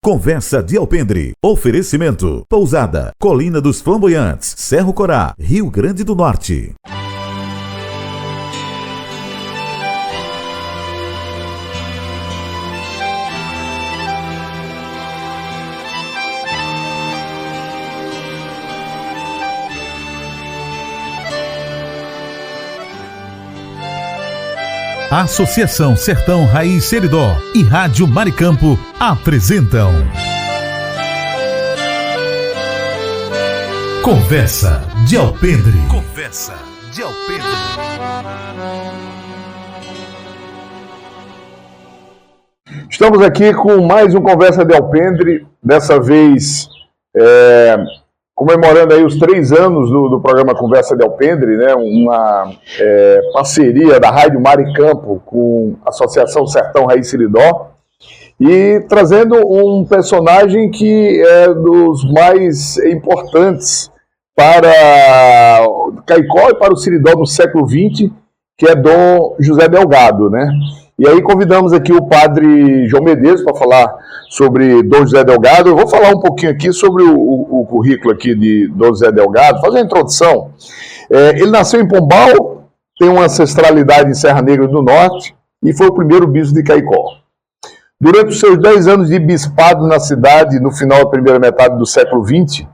Conversa de Alpendre. Oferecimento: Pousada, Colina dos Flamboyantes, Cerro Corá, Rio Grande do Norte. Associação Sertão Raiz Seridó e Rádio Maricampo apresentam Conversa de Alpendre. Conversa de Alpendre. Estamos aqui com mais um Conversa de Alpendre, dessa vez comemorando aí os 3 anos do programa Conversa de Alpendre, né? Uma parceria da Rádio Maricampo com a Associação Sertão Raiz Seridó, e trazendo um personagem que é dos mais importantes para Caicó e para o Seridó do século XX, que é Dom José Delgado, né? E aí convidamos aqui o padre João Medeiros para falar sobre Dom José Delgado. Eu vou falar um pouquinho aqui sobre o currículo aqui de Dom José Delgado, fazer a introdução. Ele nasceu em Pombal, tem uma ancestralidade em Serra Negra do Norte e foi o primeiro bispo de Caicó. Durante os seus 10 anos de bispado na cidade, no final da primeira metade do século XX,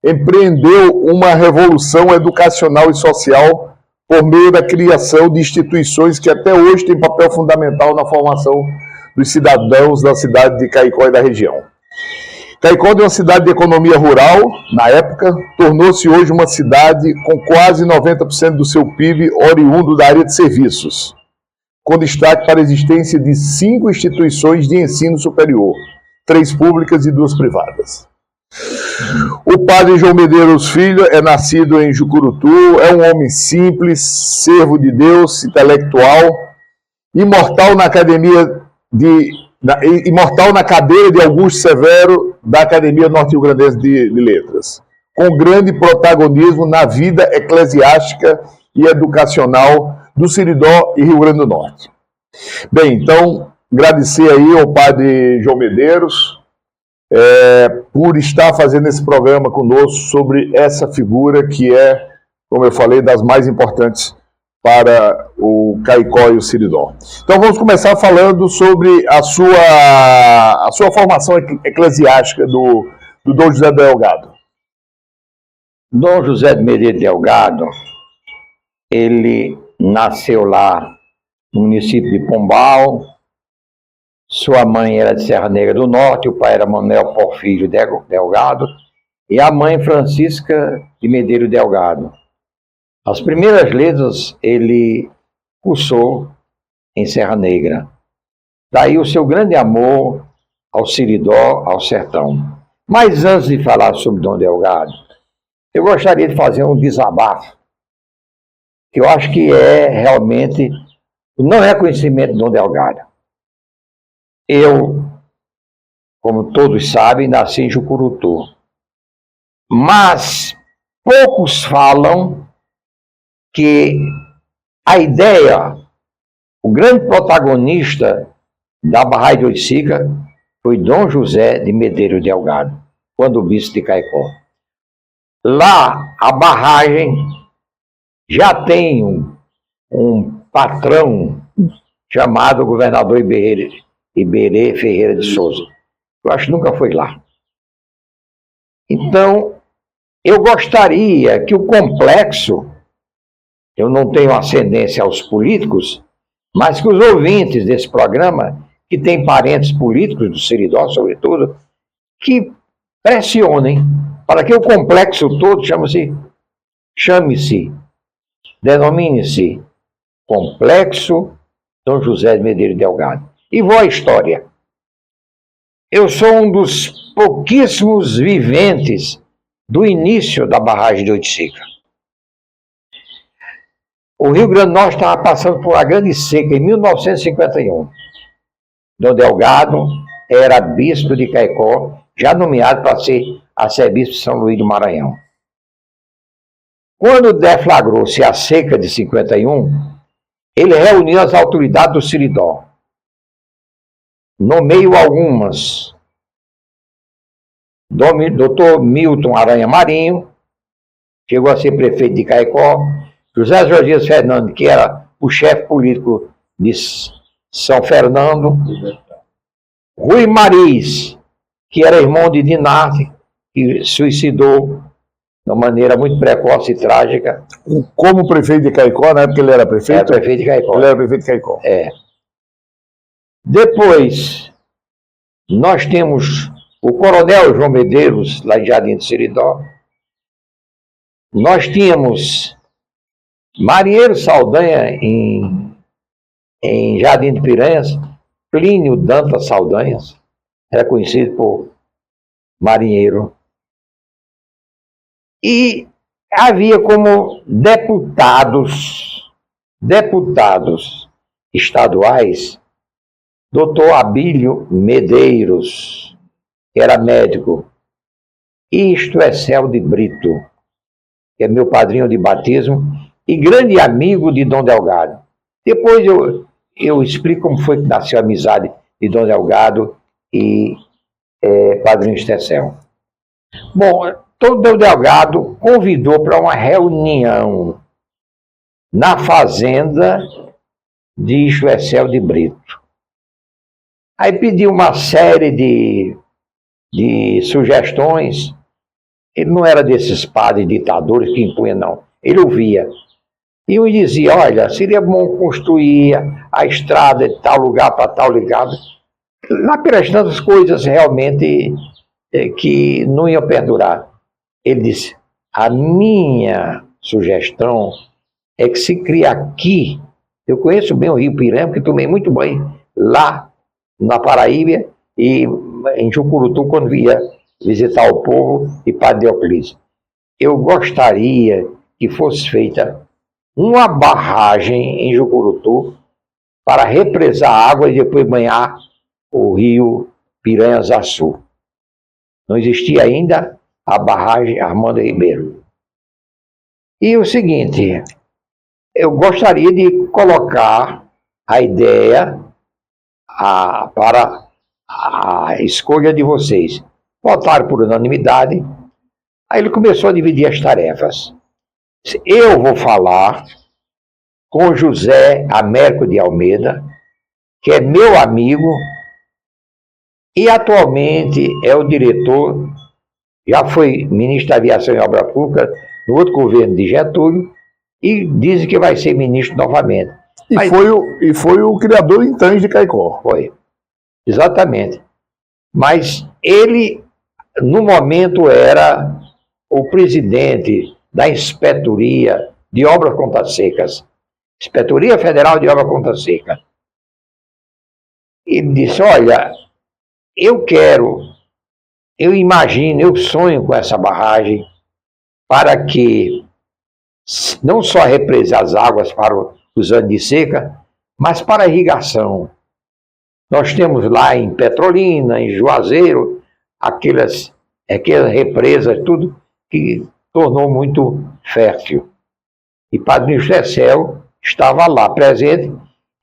empreendeu uma revolução educacional e social por meio da criação de instituições que até hoje têm papel fundamental na formação dos cidadãos da cidade de Caicó e da região. Caicó, de uma cidade de economia rural, na época, tornou-se hoje uma cidade com quase 90% do seu PIB oriundo da área de serviços, com destaque para a existência de 5 instituições de ensino superior, 3 públicas e 2 privadas. O padre João Medeiros Filho é nascido em Jucurutu, é um homem simples, servo de Deus, intelectual, imortal na cadeira de Augusto Severo da Academia Norte-Rio-Grandense de Letras, com grande protagonismo na vida eclesiástica e educacional do Seridó e Rio Grande do Norte. Bem, então, agradecer aí ao padre João Medeiros por estar fazendo esse programa conosco sobre essa figura que é, como eu falei, das mais importantes para o Caicó e o Seridó. Então vamos começar falando sobre a sua formação eclesiástica do Dom José Delgado. Dom José de Medeiros Delgado, ele nasceu lá no município de Pombal. Sua mãe era de Serra Negra do Norte, o pai era Manuel Porfírio Delgado e a mãe Francisca de Medeiros Delgado. As primeiras letras ele cursou em Serra Negra. Daí o seu grande amor ao Seridó, ao sertão. Mas antes de falar sobre Dom Delgado, eu gostaria de fazer um desabafo, que eu acho que é realmente o não reconhecimento de Dom Delgado. Eu, como todos sabem, nasci em Jucurutu. Mas poucos falam que a ideia, o grande protagonista da barragem de Oiticica foi Dom José de Medeiros Delgado, quando bispo de Caicó. Lá, a barragem já tem um patrão chamado governador Iberê Ferreira de Souza. Eu acho que nunca foi lá. Então, eu gostaria que o complexo, eu não tenho ascendência aos políticos, mas que os ouvintes desse programa, que têm parentes políticos do Seridó, sobretudo, que pressionem para que o complexo todo denomine-se Complexo Dom José de Medeiros Delgado. E vou à história. Eu sou um dos pouquíssimos viventes do início da barragem de Oiticica. O Rio Grande do Norte estava passando por uma grande seca em 1951. Dom Delgado era bispo de Caicó, já nomeado para ser arcebispo de São Luís do Maranhão. Quando deflagrou-se a seca de 51, ele reuniu as autoridades do Seridó. Nomeio algumas Dr. Milton Aranha Marinho, chegou a ser prefeito de Caicó, José Josias Fernando, que era o chefe político de São Fernando, Rui Mariz, que era irmão de Dinarte, que suicidou de uma maneira muito precoce e trágica. Como prefeito de Caicó, na época ele era prefeito? Era prefeito de Caicó. Ele era prefeito de Caicó. É. Depois, nós temos o Coronel João Medeiros, lá em Jardim do Seridó. Nós tínhamos Marinheiro Saldanha em Jardim de Piranhas, Plínio Dantas Saldanhas, era conhecido por marinheiro. E havia como deputados estaduais, Dr. Abílio Medeiros, que era médico, e Estuécel de Brito, que é meu padrinho de batismo e grande amigo de Dom Delgado. Depois eu explico como foi que nasceu a amizade de Dom Delgado e padrinho Estuécel. Bom, Dom Delgado convidou para uma reunião na fazenda de Estuécel de Brito. Aí pediu uma série de sugestões. Ele não era desses padres ditadores que impunha, não. Ele ouvia. E um dizia, olha, seria bom construir a estrada de tal lugar para tal lugar. Lá pelas tantas coisas realmente que não iam perdurar. Ele disse, a minha sugestão é que se cria aqui, eu conheço bem o Rio Piranha, porque tomei muito banho lá na Paraíba e em Jucurutu, quando via visitar o povo e Padre Euclides. Eu gostaria que fosse feita uma barragem em Jucurutu para represar a água e depois banhar o rio Piranhas Açu. Não existia ainda a barragem Armando Ribeiro. E o seguinte, eu gostaria de colocar a ideia para a escolha de vocês. Votaram por unanimidade. Aí ele começou a dividir as tarefas. Eu vou falar com José Américo de Almeida, que é meu amigo e atualmente é o diretor, já foi ministro da Aviação e Obra Pública no outro governo de Getúlio e dizem que vai ser ministro novamente. E foi o criador em Tange de Caicó. Foi, exatamente. Mas ele, no momento, era o presidente da Inspetoria de Obras Contas Secas, Inspetoria Federal de Obras Contas Secas. Ele disse, olha, eu imagino, eu sonho com essa barragem para que não só represe as águas para os anos de seca, mas para a irrigação. Nós temos lá em Petrolina, em Juazeiro, aquelas represas, tudo que tornou muito fértil. E Padre Estuécel estava lá presente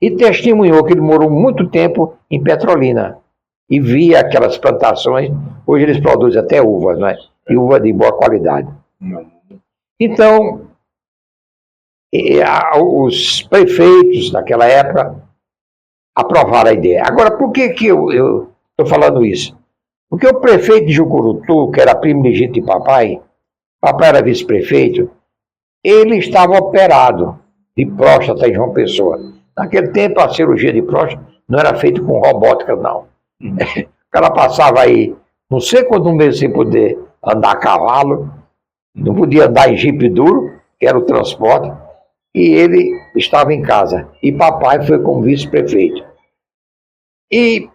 e testemunhou que ele morou muito tempo em Petrolina e via aquelas plantações. Hoje eles produzem até uvas, não é? E uva de boa qualidade. Então, os prefeitos daquela época aprovaram a ideia. Agora, por que eu estou falando isso? Porque o prefeito de Jucurutu, que era primo legítimo de papai era vice-prefeito, ele estava operado de próstata em João Pessoa. Naquele tempo, a cirurgia de próstata não era feita com robótica, não. O cara passava aí, não sei quantos meses sem poder andar a cavalo, não podia andar em jipe duro, que era o transporte, e ele estava em casa. E papai foi como vice-prefeito. E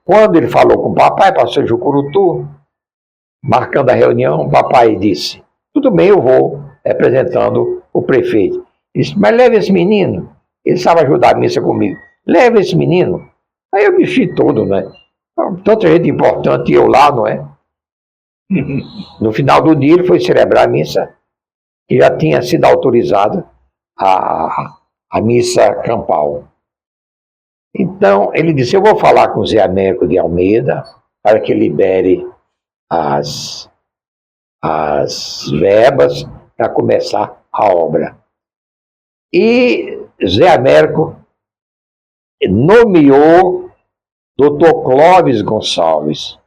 quando ele falou com o papai, passou em Jucurutu, marcando a reunião, o papai disse, tudo bem, eu vou, representando o prefeito. Ele disse, mas leve esse menino, ele sabe ajudar a missa comigo, leve esse menino. Aí eu mexi todo, né? Tanta gente importante e eu lá, não é? No final do dia ele foi celebrar a missa, que já tinha sido autorizada a missa campal. Então ele disse, eu vou falar com o Zé Américo de Almeida, para que libere as verbas para começar a obra. E Zé Américo nomeou Dr. Clóvis Gonçalves.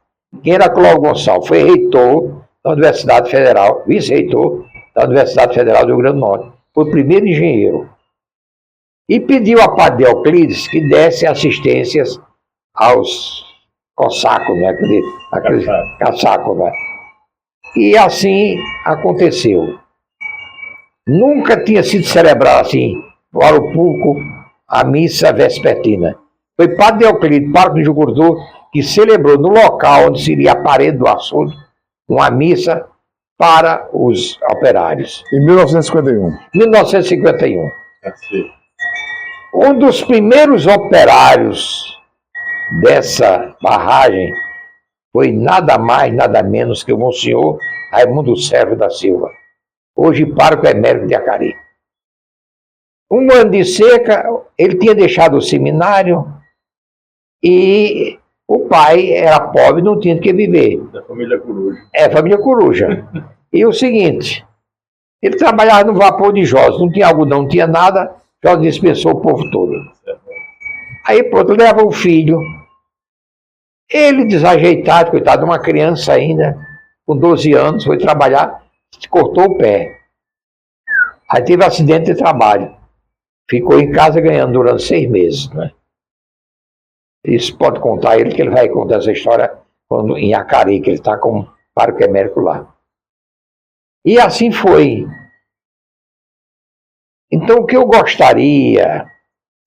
Quem era Clóvis Gonçalves? Foi reitor da Universidade Federal, vice-reitor da Universidade Federal do Rio Grande do Norte. Foi o primeiro engenheiro. E pediu a Padre Euclides que desse assistências aos cossacos, né? Aqueles caçacos, né? E assim aconteceu. Nunca tinha sido celebrado assim, para o público, a missa vespertina. Foi Padre Euclides, pároco de Jucurtu, que celebrou no local onde seria a parede do açude, uma missa para os operários. Em 1951. 1951. Um dos primeiros operários dessa barragem foi nada mais, nada menos que o Monsenhor Raimundo Servo da Silva, hoje pároco emérito de Acari. Um ano de seca, ele tinha deixado o seminário e o pai era pobre, não tinha de que viver. Da família Coruja. Família Coruja. E o seguinte, ele trabalhava no vapor de Jos, não tinha algodão, não tinha nada, Jos dispensou o povo todo. Aí pronto, leva o filho, ele desajeitado, coitado, uma criança ainda, com 12 anos, foi trabalhar, cortou o pé. Aí teve acidente de trabalho. Ficou em casa ganhando durante 6 meses, né? Isso pode contar ele, que ele vai contar essa história quando, em Acari, que ele está com pároco emérito lá. E assim foi. Então o que eu gostaria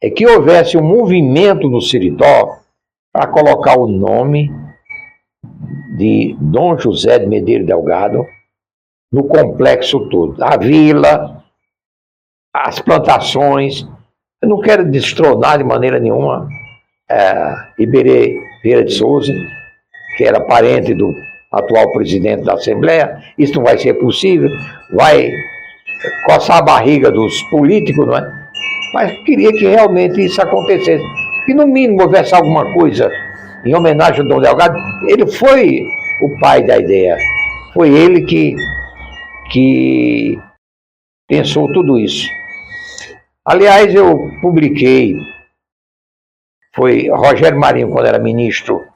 é que houvesse um movimento no Seridó para colocar o nome de Dom José de Medeiros Delgado no complexo todo. A vila, as plantações. Eu não quero destronar de maneira nenhuma Iberê Vieira de Souza, que era parente do atual presidente da Assembleia. Isso não vai ser possível, vai coçar a barriga dos políticos, não é? Mas queria que realmente isso acontecesse. Que no mínimo houvesse alguma coisa em homenagem ao Dom Delgado. Ele foi o pai da ideia. Foi ele que pensou tudo isso. Aliás, eu publiquei, foi Rogério Marinho, quando era ministro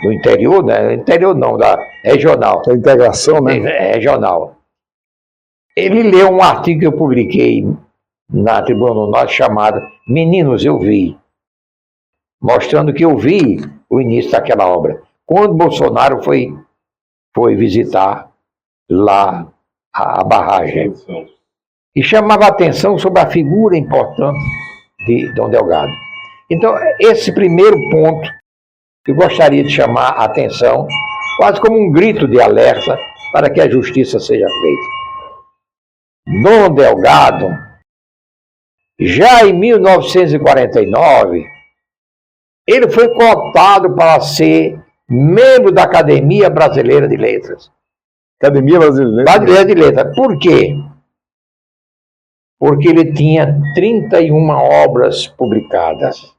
do interior, né? Interior não, da regional. Da integração, né? Regional. Ele leu um artigo que eu publiquei na Tribuna do Norte chamado Meninos, eu vi, mostrando que eu vi o início daquela obra. Quando Bolsonaro foi visitar lá a barragem. E chamava a atenção sobre a figura importante de Dom Delgado. Então, esse primeiro ponto que eu gostaria de chamar a atenção, quase como um grito de alerta para que a justiça seja feita. Dom Delgado, já em 1949, ele foi cotado para ser membro da Academia Brasileira de Letras. Academia Brasileira de Letras. Por quê? Porque ele tinha 31 obras publicadas.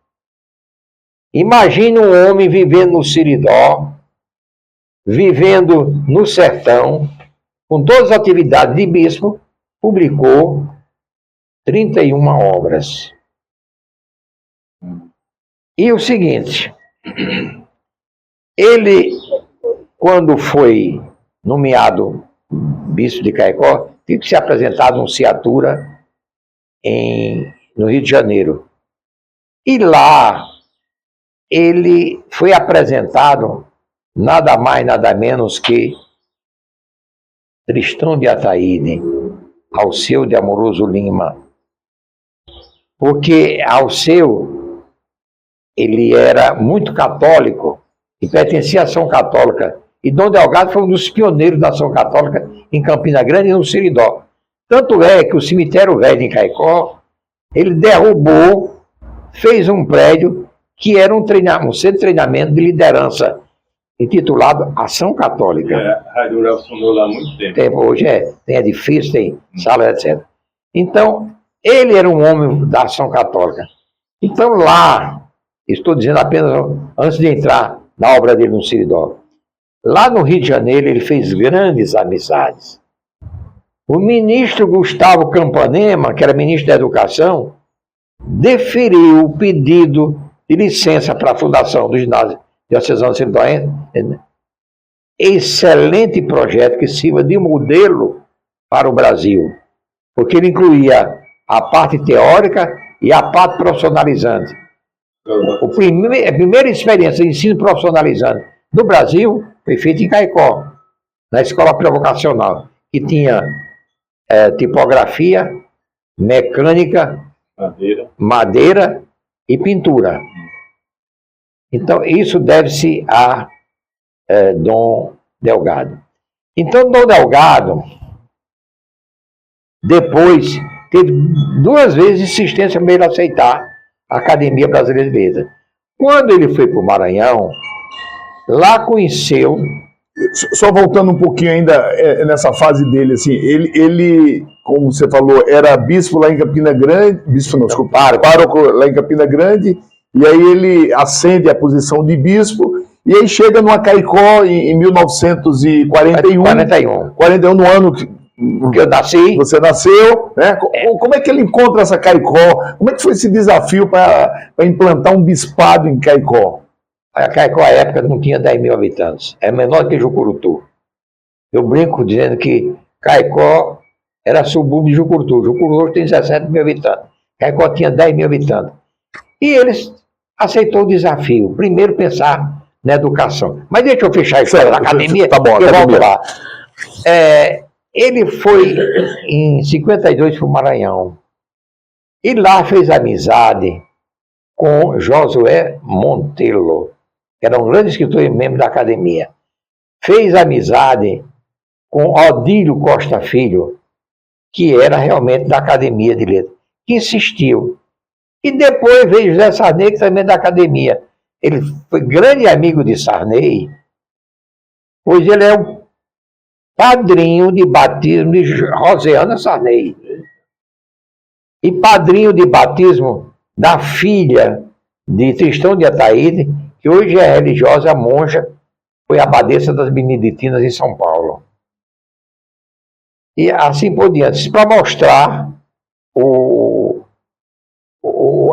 Imagine um homem vivendo no Seridó, vivendo no sertão, com todas as atividades de bispo, publicou 31 obras. E o seguinte, ele, quando foi nomeado bispo de Caicó, teve que se apresentar a nunciatura no Rio de Janeiro. E lá ele foi apresentado nada mais, nada menos que Tristão de Ataíde, Alceu de Amoroso Lima. Porque Alceu, ele era muito católico e pertencia à Ação Católica. E Dom Delgado foi um dos pioneiros da Ação Católica em Campina Grande e no Seridó. Tanto é que o cemitério velho em Caicó, ele derrubou, fez um prédio que era um centro de treinamento de liderança, intitulado Ação Católica. A Rádio Rural fundou lá há muito tempo. Hoje tem edifício, tem sala, etc. Então, ele era um homem da Ação Católica. Então lá, estou dizendo apenas antes de entrar na obra dele no Seridó, Lá no Rio de Janeiro ele fez grandes amizades. O ministro Gustavo Campanema, que era ministro da Educação, deferiu o pedido de licença para a fundação do ginásio diocesano Sidoense. Excelente projeto que sirva de modelo para o Brasil, porque ele incluía a parte teórica e a parte profissionalizante. A primeira experiência de ensino profissionalizante do Brasil foi feita em Caicó, na escola pré-vocacional, que tinha tipografia, mecânica, madeira e pintura. Então, isso deve-se a Dom Delgado. Então, Dom Delgado, depois, teve 2 vezes insistência para ele aceitar a Academia Brasileira de Letras. Quando ele foi para o Maranhão, lá conheceu... Só voltando um pouquinho ainda nessa fase dele, assim, ele, como você falou, era bispo lá em Campina Grande, pároco lá em Campina Grande, e aí ele ascende à posição de bispo, e aí chega no Caicó em 1941, 41, no ano que eu nasci. Você nasceu, né? Como é que ele encontra essa Caicó? Como é que foi esse desafio para implantar um bispado em Caicó? A Caicó, à época, não tinha 10 mil habitantes. É menor que Jucurutu. Eu brinco dizendo que Caicó era subúrbio de Jucurutu. Jucurutu tem 17 mil habitantes. Caicó tinha 10 mil habitantes. E eles aceitou o desafio. Primeiro pensar na educação. Mas deixa eu fechar a história da academia, tá bom, que eu volto lá. Ele foi, em 52, para o Maranhão. E lá fez amizade com Josué Montello, que era um grande escritor e membro da academia. Fez amizade com Odílio Costa Filho, que era realmente da Academia de Letras, que insistiu. E depois veio José Sarney, que também é da academia. Ele foi grande amigo de Sarney, pois ele é o padrinho de batismo de Rosiana Sarney. E padrinho de batismo da filha de Tristão de Ataíde, que hoje é religiosa, monja, foi abadesa das Beneditinas em São Paulo. E assim por diante, para mostrar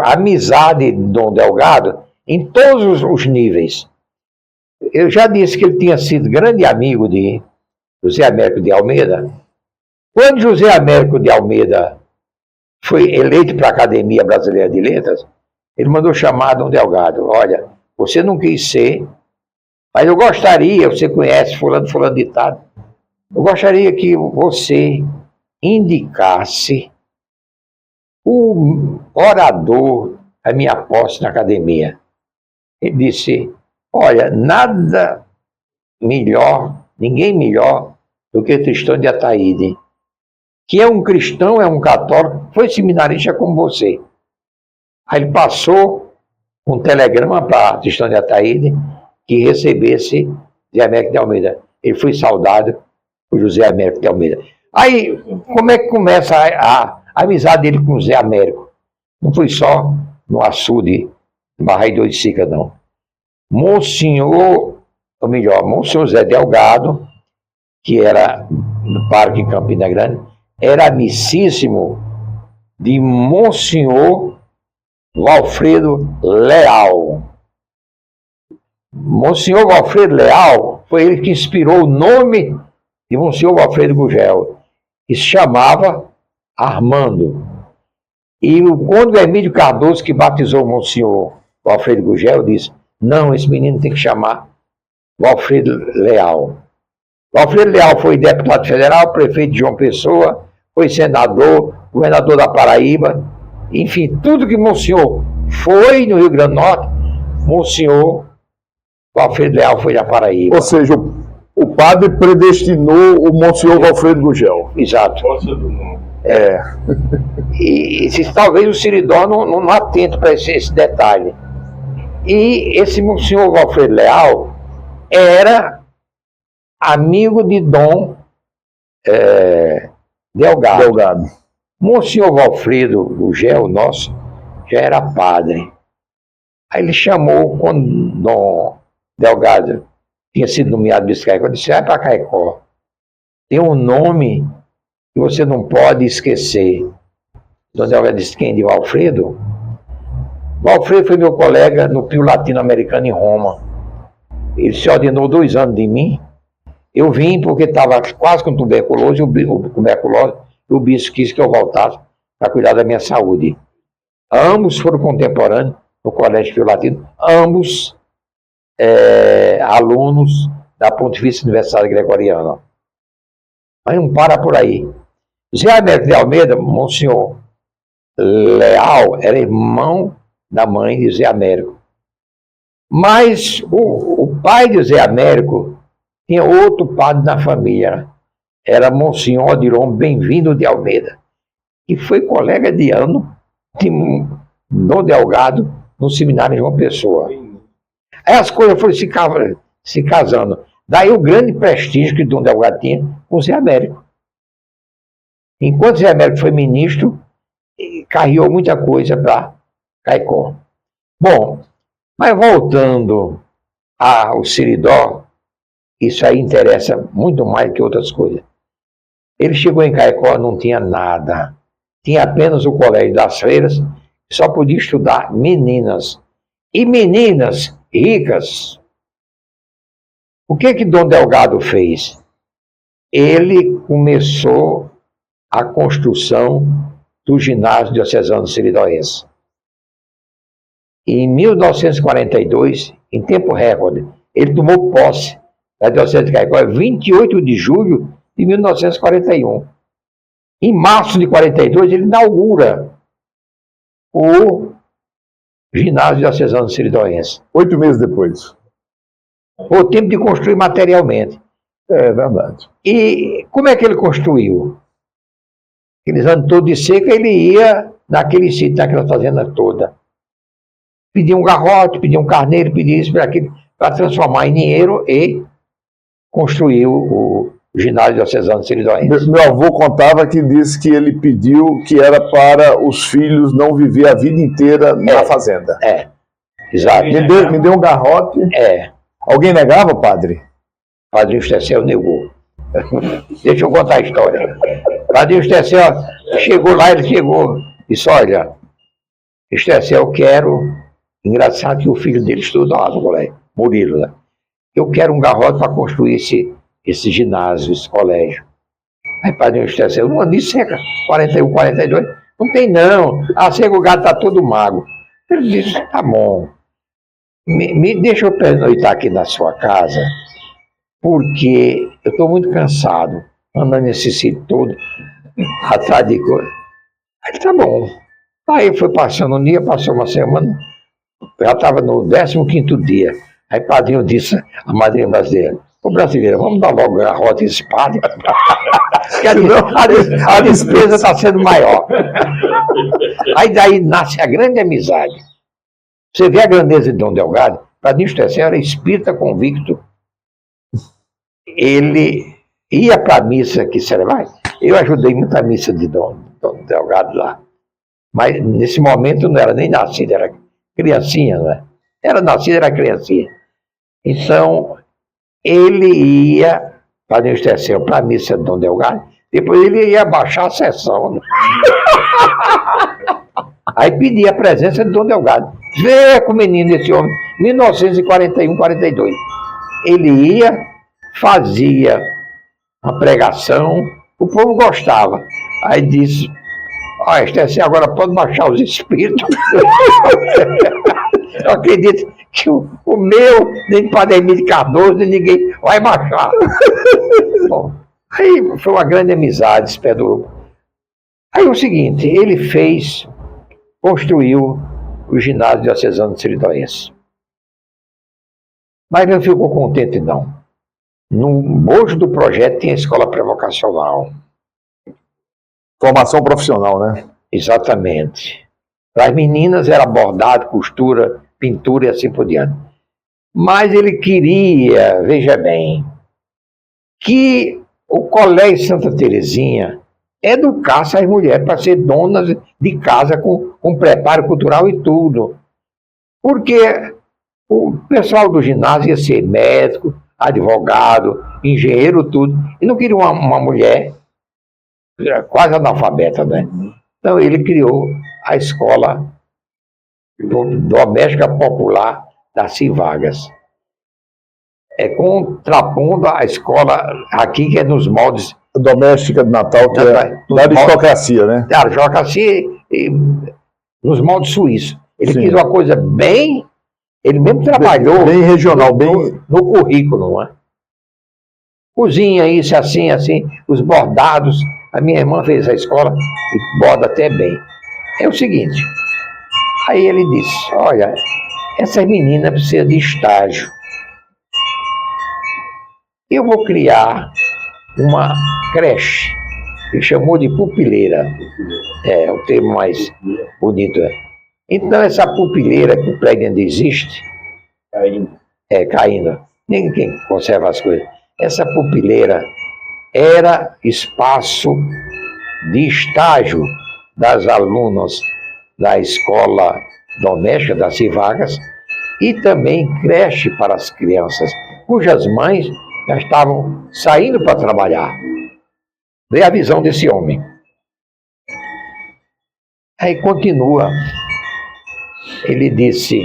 a amizade de Dom Delgado em todos os níveis. Eu já disse que ele tinha sido grande amigo de José Américo de Almeida. Quando José Américo de Almeida foi eleito para a Academia Brasileira de Letras, ele mandou chamar Dom Delgado. Olha, você não quis ser, mas eu gostaria, você conhece fulano de tal, eu gostaria que você indicasse o orador a minha posse na academia. Ele disse, olha, nada melhor, ninguém melhor do que Tristão de Ataíde, que é um cristão, é um católico, foi seminarista como você. Aí ele passou um telegrama para Tristão de Ataíde que recebesse José Américo de Almeida. Ele foi saudado por José Américo de Almeida. Aí, como é que começa a amizade dele com José Américo? Não foi só no açude, no Barraidor de Sica, não. Monsenhor Zé Delgado, que era no Parque em Campina Grande, era amicíssimo de Monsenhor Valfredo Leal. Monsenhor Valfredo Leal foi ele que inspirou o nome de Monsenhor Valfredo Gugel, que se chamava Armando. E o conde Emílio Cardoso, que batizou o Monsenhor Valfredo Gugel, disse, não, esse menino tem que chamar Valfredo Leal. Valfredo Leal foi deputado federal, prefeito de João Pessoa, foi senador, governador da Paraíba, enfim, tudo que Monsenhor foi no Rio Grande do Norte, Monsenhor Valfredo Leal foi da Paraíba. Ou seja, o padre predestinou o Monsenhor Valfredo Gugel. Exato. E talvez o Siridó não atente para esse detalhe. E esse Monsenhor Valfredo Leal era amigo de Dom Delgado. Monsenhor Valfredo Gugel, nosso, já era padre. Aí ele chamou, quando Dom Delgado tinha sido nomeado vice-Caicó, eu disse, vai para Caicó. Tem um nome que você não pode esquecer. Dom Delgado disse, quem? De Valfredo? Valfredo foi meu colega no Pio Latino-Americano em Roma. Ele se ordenou 2 anos de mim. Eu vim porque estava quase com tuberculose, e o bispo quis que eu voltasse para cuidar da minha saúde. Ambos foram contemporâneos no Colégio Pio Latino, ambos alunos da Pontifícia Universidade Gregoriana. Mas não para por aí. Zé Américo de Almeida, Monsenhor Leal, era irmão da mãe de Zé Américo. Mas o pai de Zé Américo tinha outro padre na família. Era Monsenhor Odiron Bem-vindo de Almeida, que foi colega de ano de Dom Delgado no seminário João Pessoa. Aí as coisas foram se casando. Daí o grande prestígio que Dom Delgado tinha com Zé Américo. Enquanto Zé Américo foi ministro, carreou muita coisa para Caicó. Bom, mas voltando ao Seridó, isso aí interessa muito mais que outras coisas. Ele chegou em Caicó, não tinha nada. Tinha apenas o Colégio das Freiras, que só podia estudar meninas. E meninas ricas. O que Dom Delgado fez? Ele começou a construção do ginásio diocesano seridóense. Em 1942, em tempo recorde, ele tomou posse da Diocese de Caicó, 28 de julho de 1941. Em março de 42, ele inaugura o ginásio diocesano seridóense. 8 meses depois. O tempo de construir materialmente. É verdade. E como é que ele construiu? Aqueles anos todos de seca, ele ia naquele sítio, naquela fazenda toda. Pedia um garrote, pedia um carneiro, pedia isso, para transformar em dinheiro e construir o ginásio diocesano seridóense. Meu avô contava que disse que ele pediu que era para os filhos não viver a vida inteira na fazenda. Exato. Me deu um garrote. Alguém negava, padre? Padre Estecel negou. Deixa eu contar a história. Padre Estecel chegou lá, ele chegou e disse, olha, Estecel, eu quero... Engraçado que o filho dele estuda lá no colégio, Murilo, né? Eu quero um garrote para construir esse ginásio, esse colégio. Aí Padre Estecel, no ano de seca, 41, 42, não tem não. A seca o gato está todo mago. Ele disse, tá bom. Me deixa eu pernoitar aqui na sua casa, porque eu estou muito cansado, andando nesse sítio todo, atrás de coisa. Aí tá bom. Aí foi passando um dia, passou uma semana, já estava no 15º dia. Aí o padrinho disse, a madrinha brasileira, ô brasileiro, vamos dar logo garrote esse padre, porque a despesa está sendo maior. Aí daí nasce a grande amizade. Você vê a grandeza de Dom Delgado, Padrinho Estecel era espírita convicto. Ele ia para a missa que celebrar. Eu ajudei muito a missa de Dom Delgado lá. Mas nesse momento não era nem nascido, era criancinha, não é? Era nascido, era criancinha. Então, ele ia, Padrinho Estecel, para a missa de Dom Delgado, depois ele ia baixar a sessão. Né? Aí pedia a presença de Dom Delgado. Vê com o menino esse homem, 1941, 42. Ele ia, fazia uma pregação, o povo gostava. Aí disse, Estecel, agora pode baixar os espíritos. Eu acredito que o meu, nem Padre Emílio Cardoso, nem ninguém vai baixar. Bom, aí foi uma grande amizade, esse pé do... Aí o seguinte, ele construiu o ginásio diocesano seridóense. Mas não ficou contente, não. No bojo do projeto tem a escola pré-vocacional. Formação profissional, né? Exatamente. Para as meninas era bordado, costura, pintura e assim por diante. Mas ele queria, veja bem, que o Colégio Santa Teresinha educasse as mulheres para ser donas de casa com preparo cultural e tudo. Porque o pessoal do ginásio ia ser médico, advogado, engenheiro, tudo. E não queria uma mulher quase analfabeta, né? Então ele criou a escola doméstica popular Darcy Vargas. Contrapondo a escola aqui, que é nos moldes... Doméstica de Natal, que é da aristocracia, né? Da aristocracia, nos moldes suíços. Ele quis uma coisa bem... Ele mesmo trabalhou... Bem regional, bem... No currículo, não é? Cozinha, isso, assim, os bordados. A minha irmã fez a escola e borda até bem. É o seguinte, aí ele disse, olha, essa menina precisa de estágio. Eu vou criar uma creche. Ele chamou de pupileira. É o termo mais bonito. Então essa pupileira, que o prédio ainda existe, caindo. Ninguém conserva as coisas. Essa pupileira era espaço de estágio das alunas da escola doméstica Darcy Vargas e também creche para as crianças, cujas mães já estavam saindo para trabalhar. Vê a visão desse homem. Aí continua. Ele disse,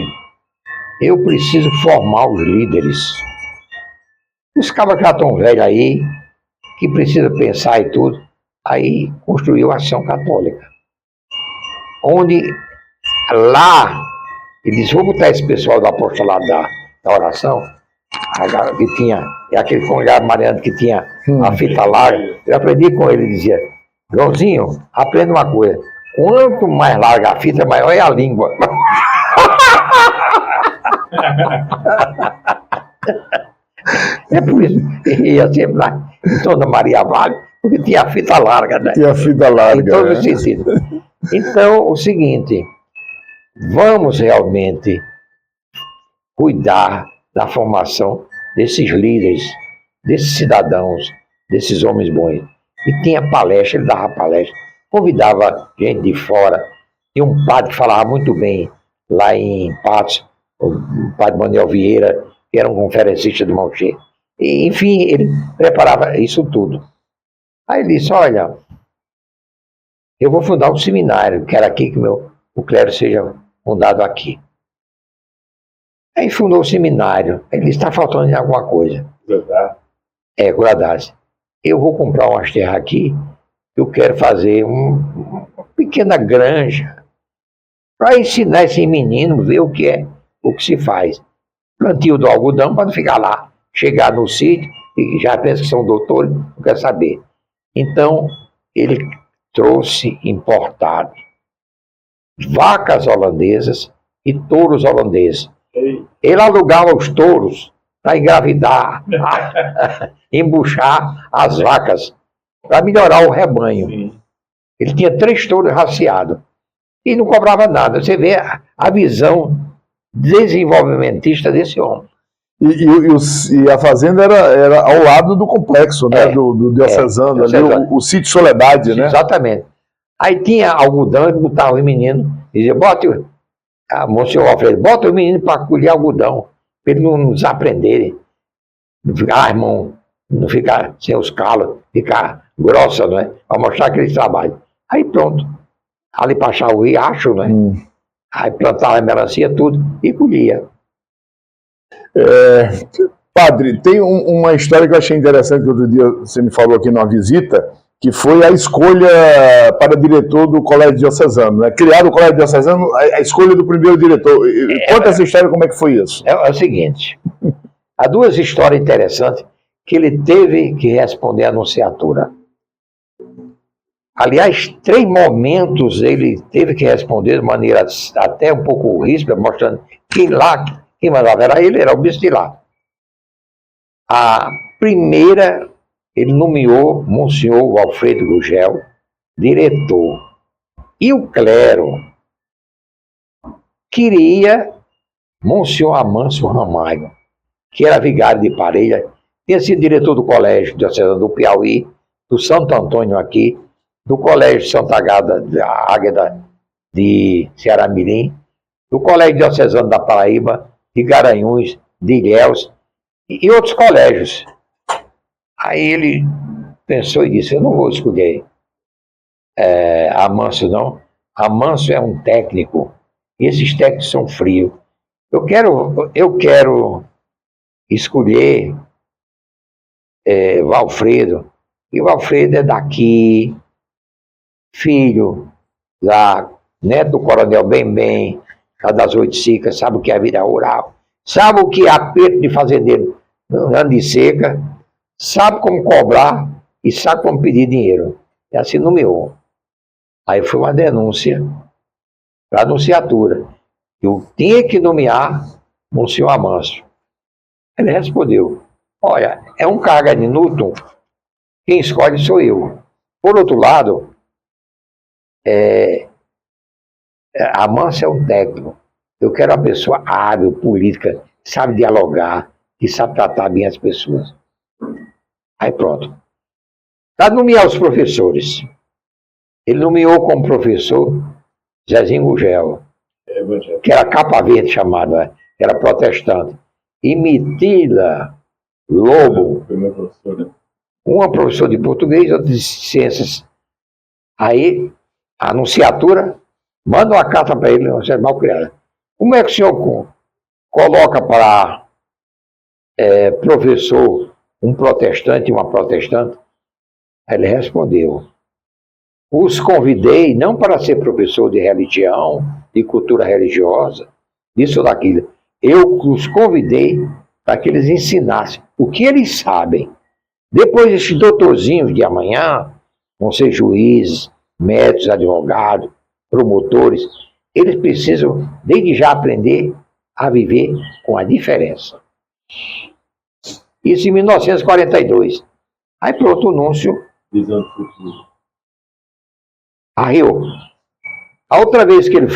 eu preciso formar os líderes. Os cabas já estão velhos aí, que precisa pensar e tudo. Aí construiu a Ação Católica. Onde lá, ele disse, vou botar esse pessoal do apostolado da oração, que tinha, aquele congregado mariano que tinha a fita larga. Eu aprendi com ele, ele dizia, Joãozinho, aprenda uma coisa, quanto mais larga a fita, maior é a língua. É por isso que ia sempre lá em Dona Maria Vale, porque tinha a fita larga, né? Tinha a fita larga. Em todo sentido. Então, o seguinte, vamos realmente cuidar da formação desses líderes, desses cidadãos, desses homens bons. E tinha palestra, ele dava palestra, convidava gente de fora. Tinha um padre que falava muito bem lá em Patos, o padre Manuel Vieira, que era um conferencista do Malcher. E, enfim, ele preparava isso tudo. Aí ele disse, olha, eu vou fundar um seminário, quero aqui que o clero seja fundado aqui. Aí fundou o seminário. Ele disse, está faltando alguma coisa. Guradás. Eu vou comprar umas terras aqui, eu quero fazer uma pequena granja para ensinar esse menino, ver o que se faz. Plantio do algodão para não ficar lá, chegar no sítio e já pensa que são doutores, não quer saber. Então, ele trouxe importado vacas holandesas e touros holandeses. Ele alugava os touros para engravidar, embuchar as vacas, para melhorar o rebanho. Ele tinha 3 touros raciados e não cobrava nada. Você vê a visão desenvolvimentista desse homem. E a fazenda era ao lado do complexo, né? Do diocesano, ali, o sítio Soledade, né? Exatamente. Aí tinha algodão, ele botava o menino, dizia, Monsenhor Alfredo, bota o menino para colher algodão, para ele não desaprender. Não ficar, irmão, não ficar sem os calos, ficar grossa, não é? Para mostrar que eles trabalham. Aí pronto. Ali para achar o riacho, né? Aí plantava a melancia, tudo, e colhia. Padre, tem uma história que eu achei interessante, que outro dia você me falou aqui numa visita, que foi a escolha para diretor do Colégio Diocesano, né? Criaram o Colégio Diocesano, a escolha do primeiro diretor. Conta essa história, como é que foi isso? É o seguinte, há 2 histórias interessantes que ele teve que responder à nunciatura. Aliás, 3 momentos ele teve que responder de maneira até um pouco ríspida, mostrando quem mandava era ele, era o bispo de lá. A primeira, ele nomeou Monsenhor Alfredo Gugel diretor. E o clero queria Monsenhor Amâncio Ramalho, que era vigário de Parelha, tinha sido diretor do Colégio Diocesano do Piauí, do Santo Antônio aqui, do Colégio Santa Águeda de Ceará Mirim, do Colégio Diocesano da Paraíba, de Garanhuns, de Ilhéus, e outros colégios. Aí ele pensou e disse, eu não vou escolher Amâncio, não. Amâncio é um técnico, e esses técnicos são frios. Eu quero escolher Valfredo, e o Valfredo é daqui, filho lá, neto do coronel Bem, lá das Oito Cicas, sabe o que é a vida rural, sabe o que é aperto de fazendeiro no ano de seca, sabe como cobrar e sabe como pedir dinheiro. E assim nomeou. Aí foi uma denúncia para a nunciatura. Eu tinha que nomear Monsenhor Amâncio. Ele respondeu, olha, é um cargo de Newton, quem escolhe sou eu. Por outro lado, Amâncio é um técnico. Eu quero uma pessoa hábil, política, que sabe dialogar, que sabe tratar bem as pessoas. Aí pronto. Para nomear os professores, ele nomeou como professor Zezinho Gugel, que era capa verde chamada, era protestante. E Mitila Lobo, uma professora de português, outra de ciências. Aí a nunciatura manda uma carta para ele, você é mal criada. Como é que o senhor coloca para professor um protestante e uma protestante? Aí ele respondeu, os convidei não para ser professor de religião, de cultura religiosa, disso ou daquilo. Eu os convidei para que eles ensinassem o que eles sabem. Depois, esses doutorzinhos de amanhã vão ser juízes, médicos, advogados, promotores. Eles precisam, desde já, aprender a viver com a diferença. Isso em 1942. Aí pronto, o Núncio arriou. A outra vez que ele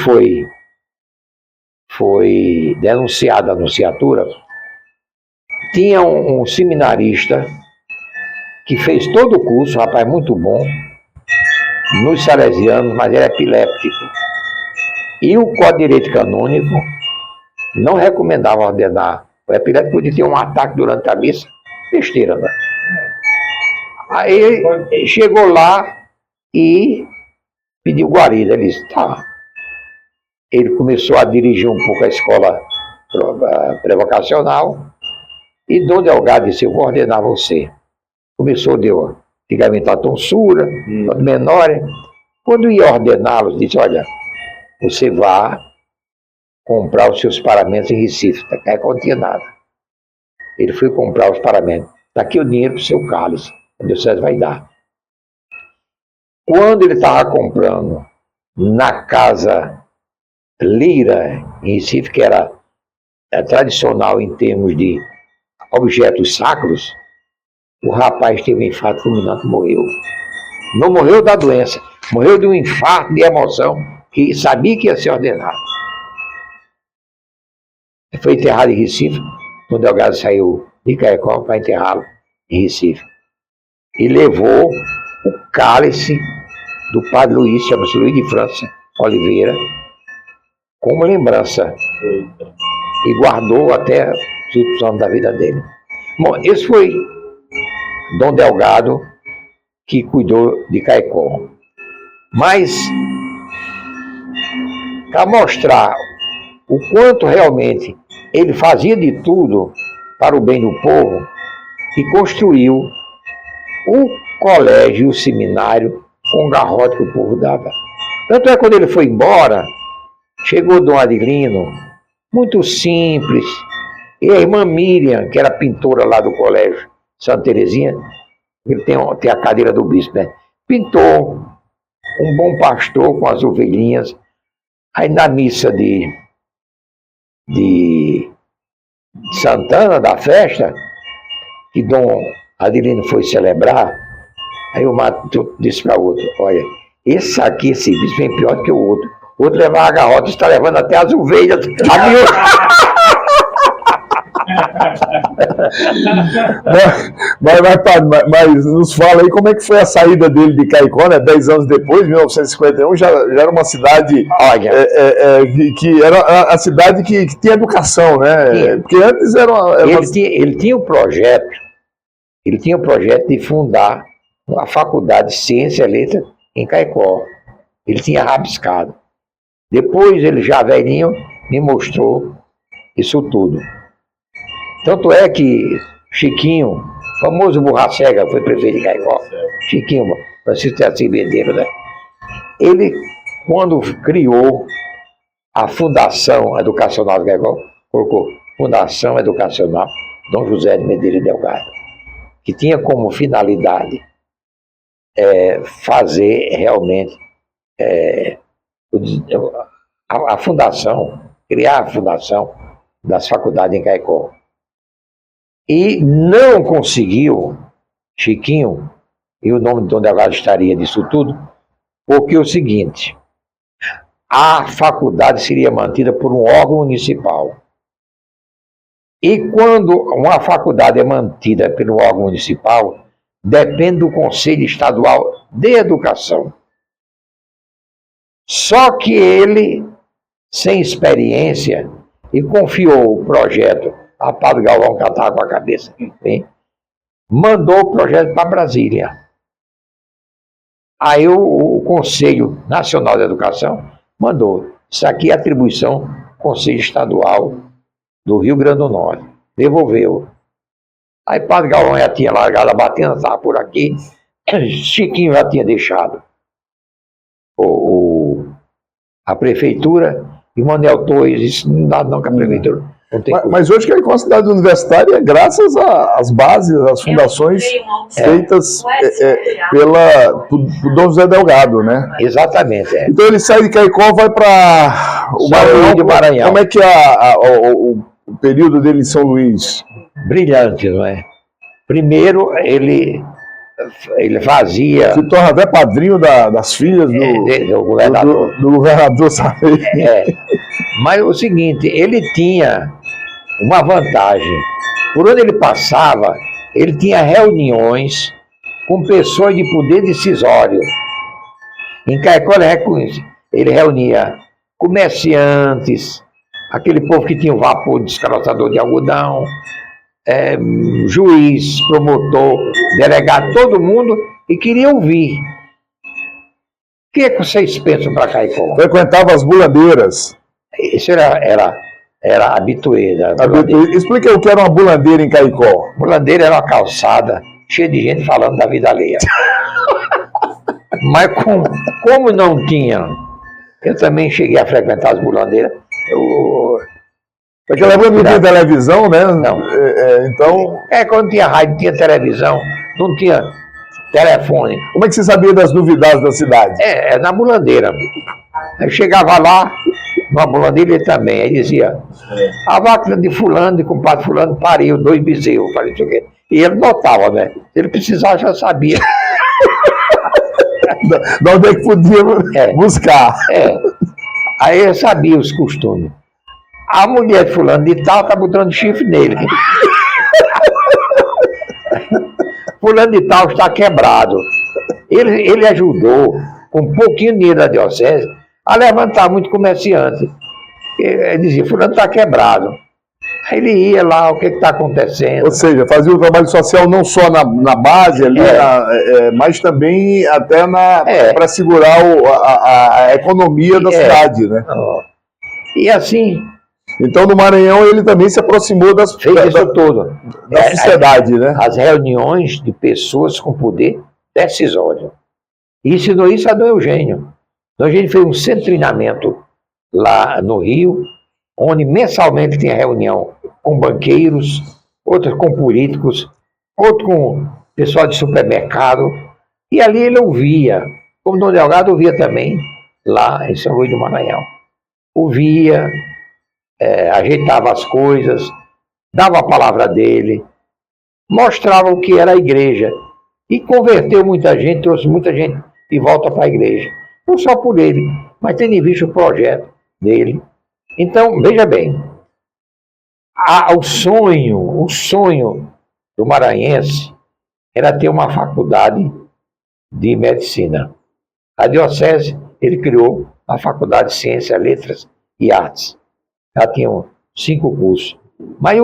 foi denunciado à nunciatura, tinha um seminarista que fez todo o curso, um rapaz muito bom, nos salesianos, mas era epiléptico. E o Código de Direito Canônico não recomendava ordenar. O epiléptico podia ter um ataque durante a missa, besteira, né? Aí ele chegou lá e pediu guarida. Ele disse, tá. Ele começou a dirigir um pouco a escola prevocacional e Dom Delgado disse, eu vou ordenar você. Começou, deu antigamente a tonsura, menor. Quando ia ordená-los, disse, olha, você vai comprar os seus paramentos em Recife, não continha nada. Ele foi comprar os paramentos. Está aqui o dinheiro para o seu cálice, a diocese vai dar. Quando ele estava comprando na casa Lira, em Recife, que era tradicional em termos de objetos sacros, o rapaz teve um infarto fulminante e morreu. Não morreu da doença, morreu de um infarto de emoção, que sabia que ia ser ordenado. Foi enterrado em Recife. O Delgado saiu de Caicó para enterrá-lo em Recife. E levou o cálice do padre Luiz, chama-se Luiz de França Oliveira, como lembrança. E guardou até os últimos anos da vida dele. Bom, esse foi Dom Delgado, que cuidou de Caicó. Mas, para mostrar o quanto realmente ele fazia de tudo para o bem do povo, e construiu o colégio e o seminário com o garrote que o povo dava. Tanto é que quando ele foi embora, chegou Dom Adelino, muito simples, e a irmã Miriam, que era pintora lá do colégio Santa Terezinha, ele tem a cadeira do bispo, né? Pintou um bom pastor com as ovelhinhas. Aí na missa de Santana, da festa, que Dom Adelino foi celebrar, aí o Mato disse para o outro, olha, esse bispo vem pior do que o outro. O outro levava a garrota, está levando até as ovelhas. Mas nos fala aí como é que foi a saída dele de Caicó, né? 10 anos depois, 1951, já era uma cidade que era a cidade que tinha educação, né? Porque antes ele tinha um projeto, de fundar uma faculdade de Ciência e Letras em Caicó. Ele tinha rabiscado. Depois, ele já velhinho, me mostrou isso tudo. Tanto é que Chiquinho, famoso Borracega, foi prefeito de Caicó, Chiquinho, Francisco Terci Bendeiro, né? Ele, quando criou a Fundação Educacional de Caicó, colocou Fundação Educacional Dom José de Medeiros Delgado, que tinha como finalidade fazer realmente a fundação, criar a fundação das faculdades em Caicó. E não conseguiu, Chiquinho, e o nome de Dom Delgado estaria disso tudo, porque é o seguinte, a faculdade seria mantida por um órgão municipal. E quando uma faculdade é mantida pelo órgão municipal, depende do Conselho Estadual de Educação. Só que ele, sem experiência, e confiou o projeto a Padre Galvão, que estava com a cabeça, hein? Mandou o projeto para Brasília. Aí o Conselho Nacional de Educação mandou. Isso aqui é atribuição do Conselho Estadual do Rio Grande do Norte. Devolveu. Aí Padre Galvão já tinha largado a batenda, estava por aqui. Chiquinho já tinha deixado a prefeitura, e Manuel Torres, isso não dá não com a prefeitura. Mas hoje que é uma cidade universitária, graças às bases, às fundações feitas por Dom José Delgado, né? Exatamente. Então ele sai de Caicó, vai para o Maranhão. Como é que é o período dele em São Luís? Brilhante, não é? Primeiro, ele fazia... Se torna até padrinho das filhas do governador. Do governador, sabe? Mas o seguinte, ele tinha uma vantagem. Por onde ele passava, ele tinha reuniões com pessoas de poder decisório. Em Caicó, ele reunia comerciantes, aquele povo que tinha o vapor descarroçador de algodão, juiz, promotor, delegado, todo mundo, e queria ouvir. O que é que vocês pensam para Caicó? Frequentava as bulandeiras. Isso era habitué. Explica o que era uma bulandeira em Caicó. Bulandeira era uma calçada cheia de gente falando da vida alheia. Mas como não tinha, eu também cheguei a frequentar as bulandeiras. Naquela época não tinha televisão, né? Não. Então... Quando tinha rádio, tinha televisão, não tinha telefone. Como é que você sabia das novidades da cidade? Na bulandeira. Eu chegava lá, numa bulandeira ele também, aí dizia, a vaca de fulano, de compadre fulano, pariu 2 bezerros, falei, isso aqui. E ele notava, né? Se ele precisava, já sabia. Da onde é que podia buscar. Aí eu sabia os costumes. A mulher de fulano de tal tá botando chifre nele. Fulano de tal está quebrado. Ele ajudou, com um pouquinho de dinheiro da diocese, a levantar muito comerciante. Ele dizia, fulano está quebrado. Aí ele ia lá, o que está acontecendo. Ou seja, fazia o trabalho social não só na base ali, mas também até para segurar a economia da cidade, né? E assim... Então, no Maranhão, ele também se aproximou da sociedade, né? As reuniões de pessoas com poder decisório. E ensinou isso a Dom Eugênio. Dom Eugênio fez um centro de treinamento lá no Rio, onde mensalmente tinha reunião com banqueiros, outros com políticos, outros com pessoal de supermercado. E ali ele ouvia, como Dom Delgado ouvia também, lá em São Luís do Maranhão. Ouvia... ajeitava as coisas, dava a palavra dele, mostrava o que era a igreja e converteu muita gente, trouxe muita gente de volta para a igreja. Não só por ele, mas tendo visto o projeto dele. Então, veja bem, O sonho do maranhense era ter uma faculdade de medicina. A diocese, ele criou a faculdade de Ciência, Letras e Artes. Já tinham 5 cursos. Mas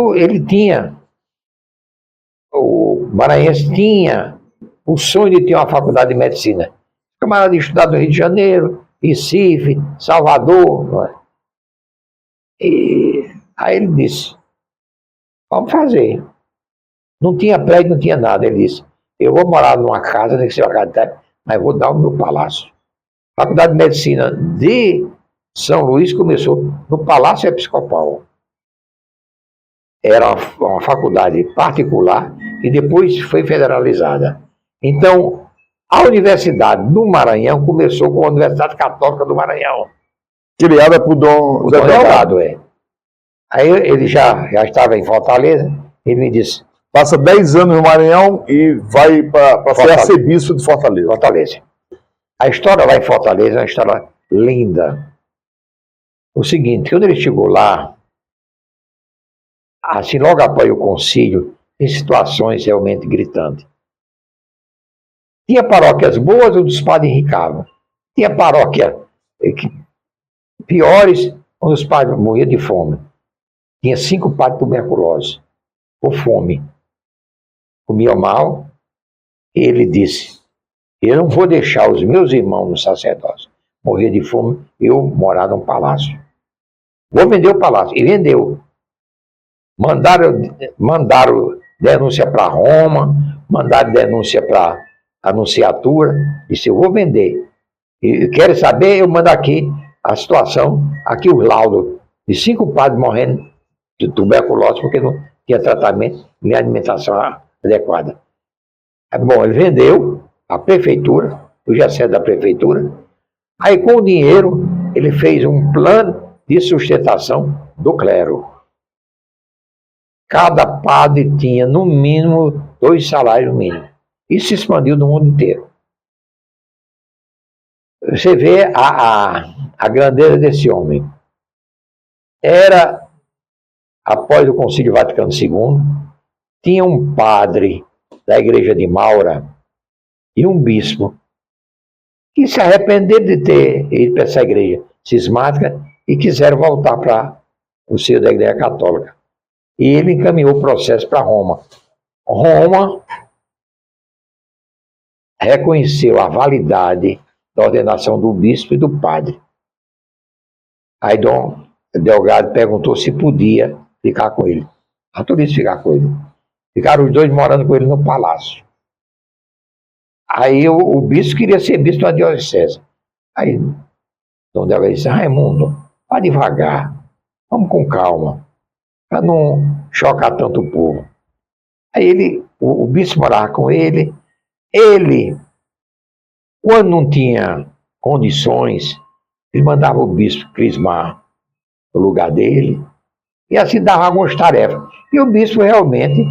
o maranhense tinha o sonho de ter uma faculdade de medicina. O camarada ia estudar no Rio de Janeiro, Recife, Salvador. Não é? E aí ele disse, vamos fazer. Não tinha prédio, não tinha nada. Ele disse, eu vou morar numa casa, tem que ser uma casa, mas vou dar o meu palácio. A Faculdade de Medicina de São Luís começou no Palácio Episcopal. Era uma faculdade particular e depois foi federalizada. Então, a Universidade do Maranhão começou com a Universidade Católica do Maranhão. Criada por Dom José Delgado, é. Aí ele já estava em Fortaleza, ele me disse... Passa 10 anos no Maranhão e vai para ser arcebispo de Fortaleza. Fortaleza. A história lá em Fortaleza é uma história linda. O seguinte, quando ele chegou lá, assim, logo após o concílio, em situações realmente gritantes. Tinha paróquias boas onde os padres enricavam. Tinha paróquias piores onde os padres morriam de fome. Tinha 5 padres tuberculosos, por fome. Comiam mal. Ele disse, eu não vou deixar os meus irmãos no sacerdócio morrer de fome, eu morar num palácio. Vou vender o palácio. E vendeu. Mandaram denúncia para Roma, mandaram denúncia para a Nunciatura. Disse, eu vou vender. E querem saber, eu mando aqui a situação, aqui os laudos de 5 padres morrendo de tuberculose porque não tinha tratamento nem alimentação adequada. Bom, ele vendeu a prefeitura, o GECED da prefeitura. Aí com o dinheiro ele fez um plano de sustentação do clero. Cada padre tinha, no mínimo, 2 salários mínimos. Isso se expandiu no mundo inteiro. Você vê a grandeza desse homem. Era, após o Concílio Vaticano II, tinha um padre da igreja de Maura e um bispo que se arrependeram de ter ido para essa igreja cismática e quiseram voltar para o seio da igreja católica. E ele encaminhou o processo para Roma. Roma reconheceu a validade da ordenação do bispo e do padre. Aí Dom Delgado perguntou se podia ficar com ele. Autorizou ficar com ele. Ficaram os 2 morando com ele no palácio. Aí o bispo queria ser bispo da diocese. Aí Dom Delgado disse, Raimundo, vá devagar, vamos com calma, para não chocar tanto o povo. Aí o bispo morava com ele. Ele, quando não tinha condições, ele mandava o bispo crismar no lugar dele, e assim dava algumas tarefas. E o bispo realmente,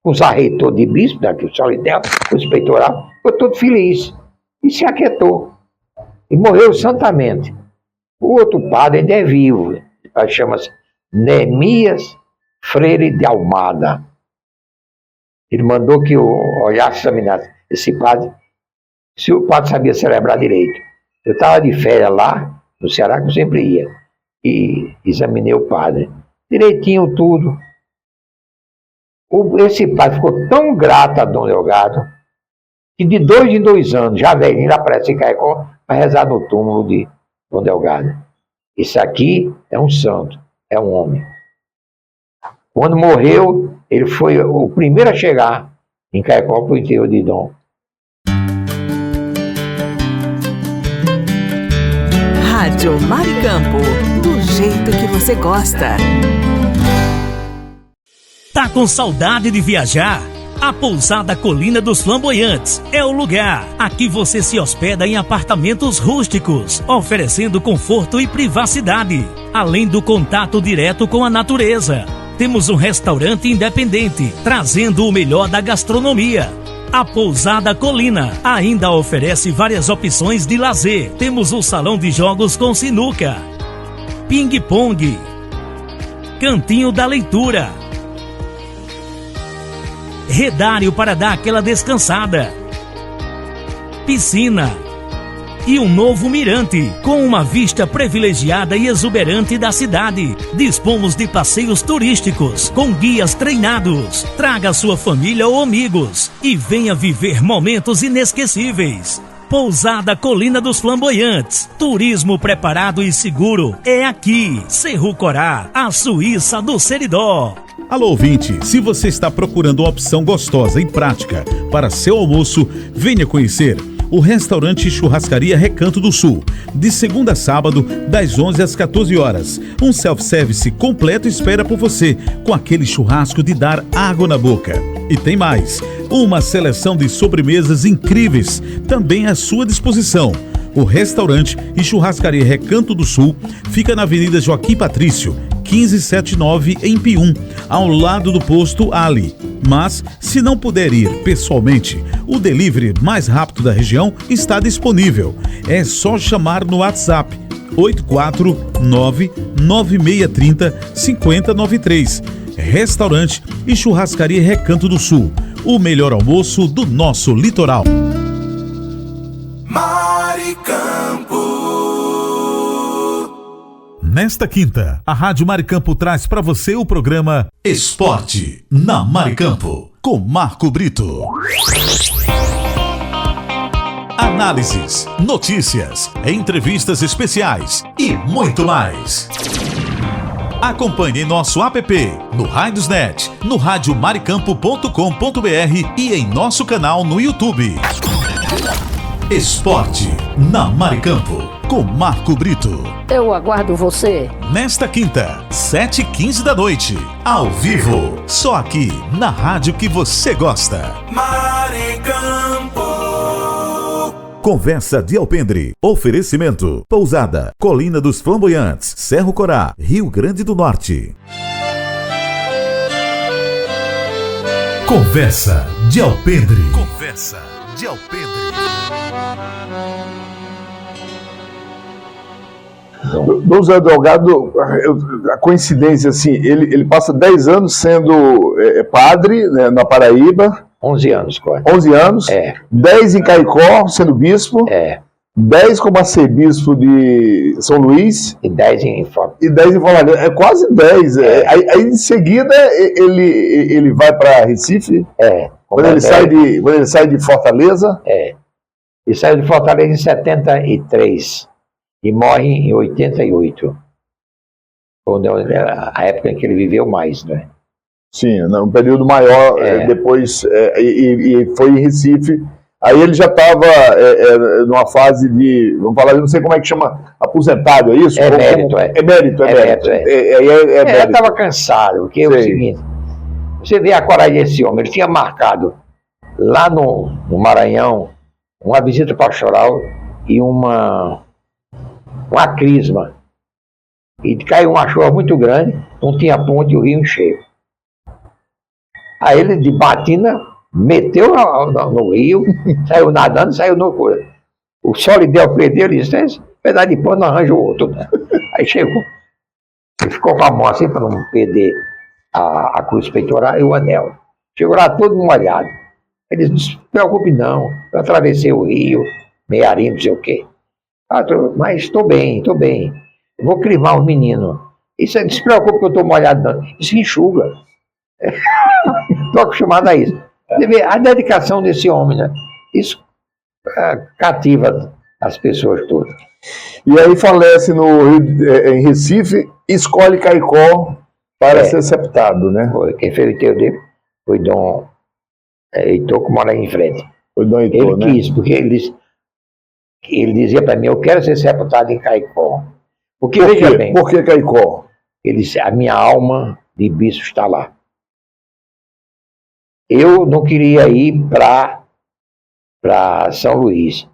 os arreitores de bispo, daqui o Solidel, o inspeitoral, ficou todo feliz, e se aquietou, e morreu santamente. O outro padre ainda é vivo, chama-se Neemias Freire de Almada. Ele mandou que eu olhasse, examinasse esse padre, se o padre sabia celebrar direito. Eu estava de férias lá, no Ceará, que eu sempre ia, e examinei o padre. Direitinho tudo. Esse padre ficou tão grato a Dom Delgado, que de 2 em 2 anos, já velhinho, aparece em Caicó para rezar no túmulo de Dom Delgado. Esse aqui é um santo, é um homem. Quando morreu, ele foi o primeiro a chegar em Caicó para o enterro de Dom. Rádio Maricampo, do jeito que você gosta. Tá com saudade de viajar? A Pousada Colina dos Flamboyantes é o lugar. Aqui você se hospeda em apartamentos rústicos, oferecendo conforto e privacidade, além do contato direto com a natureza. Temos um restaurante independente, trazendo o melhor da gastronomia. A Pousada Colina ainda oferece várias opções de lazer. Temos um salão de jogos com sinuca, ping-pong, Cantinho da Leitura, redário para dar aquela descansada, piscina e um novo mirante com uma vista privilegiada e exuberante da cidade. Dispomos de passeios turísticos com guias treinados. Traga sua família ou amigos e venha viver momentos inesquecíveis. Pousada Colina dos Flamboyantes. Turismo preparado e seguro é aqui. Cerro Corá, a Suíça do Seridó. Alô, ouvinte, se você está procurando uma opção gostosa e prática para seu almoço, venha conhecer o restaurante Churrascaria Recanto do Sul, de segunda a sábado, das 11 às 14 horas. Um self-service completo espera por você, com aquele churrasco de dar água na boca. E tem mais, uma seleção de sobremesas incríveis, também à sua disposição. O restaurante e Churrascaria Recanto do Sul fica na Avenida Joaquim Patrício, 1579, em Pium, ao lado do posto Ali. Mas, se não puder ir pessoalmente, o delivery mais rápido da região está disponível. É só chamar no WhatsApp 849-9630-5093. Restaurante e Churrascaria Recanto do Sul, o melhor almoço do nosso litoral. Nesta quinta, a Rádio Maricampo traz para você o programa Esporte na Maricampo, com Marco Brito. Análises, notícias, entrevistas especiais e muito mais. Acompanhe em nosso app, no Radiosnet, no radiomaricampo.com.br e em nosso canal no YouTube. Esporte na Maricampo, com Marco Brito. Eu aguardo você. Nesta quinta, 7h15 da noite, ao vivo, só aqui na rádio que você gosta. Maricampo. Conversa de Alpendre. Oferecimento: Pousada Colina dos Flamboyantes, Cerro Corá, Rio Grande do Norte. Conversa de Alpendre. Conversa de Alpendre. Dom José Delgado, a coincidência, assim, ele passa 10 anos sendo padre, né, na Paraíba. 11 anos, quase. 11 anos. 10 em Caicó, sendo bispo. 10 como arcebispo de São Luís. E 10 em Fortaleza. E 10 em Fortaleza. É quase 10. Aí em seguida ele vai para Recife. Quando ele sai de Fortaleza. Ele saiu de Fortaleza em 73. E morre em 88. A época em que ele viveu mais, né? Sim, um período maior, depois, e foi em Recife. Aí ele já estava numa fase de, vamos falar, eu não sei como é que chama, aposentado, é isso? Emérito. Ele estava cansado, porque é o seguinte, você vê a coragem desse homem, ele tinha marcado lá no Maranhão uma visita pastoral e uma crisma. E caiu uma chuva muito grande, não tinha ponte e o rio encheu. Aí ele, de batina, meteu no rio, saiu nadando, saiu no coisa. O sol lhe deu a perder, ele disse, pedaço de pano, arranja outro. Aí chegou, ele ficou com a mão assim, para não perder a cruz peitoral e o anel. Chegou lá todo molhado. Ele disse, não se preocupe não, eu atravessei o rio, Meiarim, não sei o quê. Mas estou bem. Vou crismar o menino. Isso não se preocupe que eu estou molhado, não. Isso enxuga. Estou acostumado a isso. Você vê a dedicação desse homem, né? Isso cativa as pessoas todas. E aí falece em Recife, escolhe Caicó para ser sepultado, né? Quem fez o enterro dele foi Dom Heitor, que mora aí em frente. Foi Dom Heitor, ele quis, porque ele dizia para mim, eu quero ser sepultado em Caicó. Porque, veja bem... Por que Caicó? Ele disse, a minha alma de bispo está lá. Eu não queria ir para São Luís,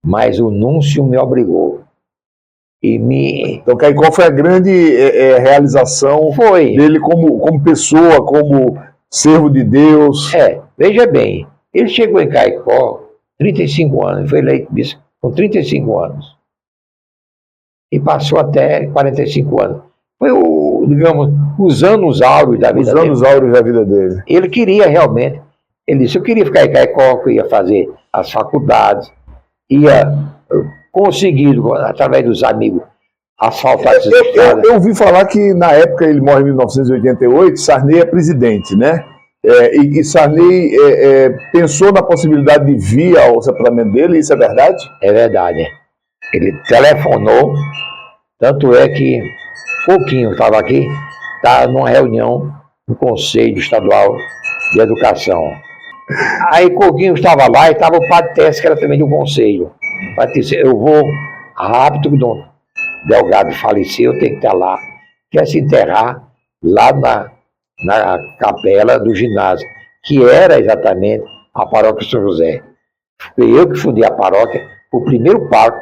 mas o núncio me obrigou. Então Caicó foi a grande realização dele como pessoa, como servo de Deus. Veja bem, ele chegou em Caicó, 35 anos, foi eleito bispo com 35 anos. E passou até 45 anos. Foi, digamos, os anos áureos da vida Os dele. anos áureos da vida dele. Ele queria realmente, ele disse, eu queria ficar em Caicó, ia fazer as faculdades, ia conseguir, através dos amigos, asfaltar essas estradas. Eu ouvi falar que na época, ele morre em 1988, Sarney é presidente, né? E Sarney pensou na possibilidade de vir ao sepultamento dele, isso é verdade? É verdade. Ele telefonou, tanto é que Coquinho estava aqui, estava numa reunião no Conselho Estadual de Educação. Aí Coquinho estava lá e estava o Padre Tess, que era também do Conselho. O Padre disse, eu vou rápido, que o Delgado faleceu, eu tenho que estar lá. Quer se enterrar lá na capela do ginásio, que era exatamente a paróquia São José. Fui eu que fundei a paróquia, o primeiro pároco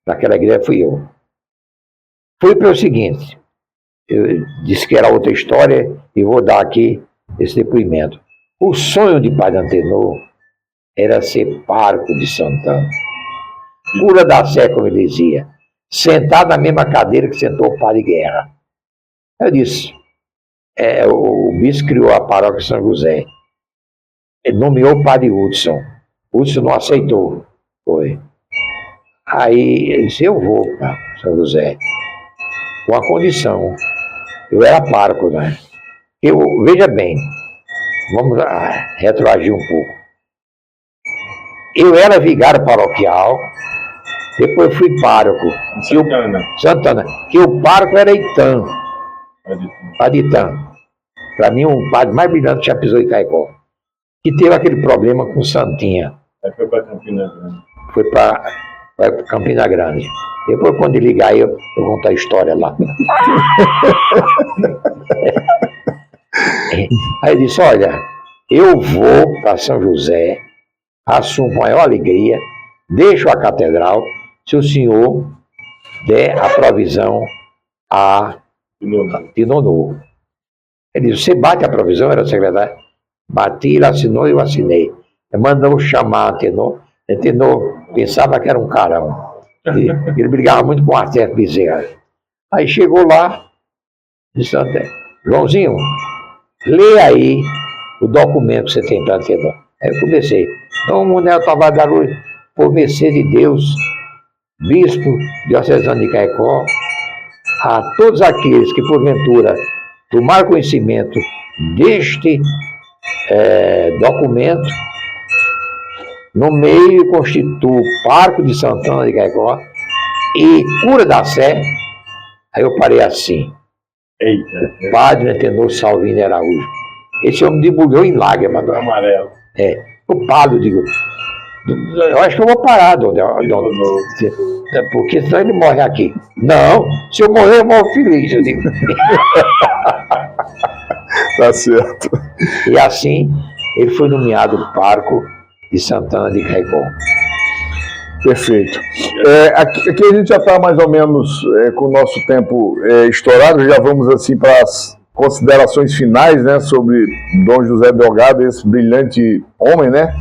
daquela igreja fui eu. Foi pelo seguinte, eu disse que era outra história e vou dar aqui esse depoimento. O sonho de Padre Antenor era ser pároco de Santana. Cura da Sé, como ele dizia, sentado na mesma cadeira que sentou o Padre Guerra. Eu disse, o bispo criou a paróquia São José. Ele nomeou o Padre Hudson. Hudson não aceitou. Foi. Aí ele disse, eu vou para São José. Com a condição. Eu era pároco, né? Veja bem, vamos retroagir um pouco. Eu era vigário paroquial, depois fui pároco. Santana. Que o pároco era Itã. Padre Itã. Para mim, um padre mais brilhante que já pisou em Caicó. Que teve aquele problema com Santinha. Aí foi para Campina Grande. Foi para Campina Grande. Depois, quando ele ligar, eu vou contar a história lá. Aí ele disse, olha, eu vou para São José, assumo com maior alegria, deixo a catedral, se o senhor der a provisão a Tinonô. Ele disse, você bate a provisão, era secretário? Bati, ele assinou e eu assinei. Ele mandou chamar Antenor. Antenor pensava que era um carão. Ele brigava muito com o Arthur Bezerra. Aí chegou lá, disse, Joãozinho, lê aí o documento que você tem para Antenor. Aí eu comecei. Então, o Manuel Tavares da Luz, por mercê de Deus, bispo diocesano de Caicó, a todos aqueles que, porventura, tomaram conhecimento deste documento, no meio constituo Parco de Santana de Caicó e Cura da Sé. Aí eu parei assim. Eita. Padre Antenor Salvino Araújo. Esse homem debulhou em lágrimas. Amarelo. O padre, digo, eu acho que eu vou parar, porque senão ele morre aqui. Não, se eu morrer, eu morro feliz, eu digo. Tá certo. E assim, ele foi nomeado pároco de Santana de Caicó. Perfeito. Aqui a gente já está mais ou menos com o nosso tempo estourado, já vamos assim para as considerações finais, né, sobre Dom José Delgado, esse brilhante homem, né,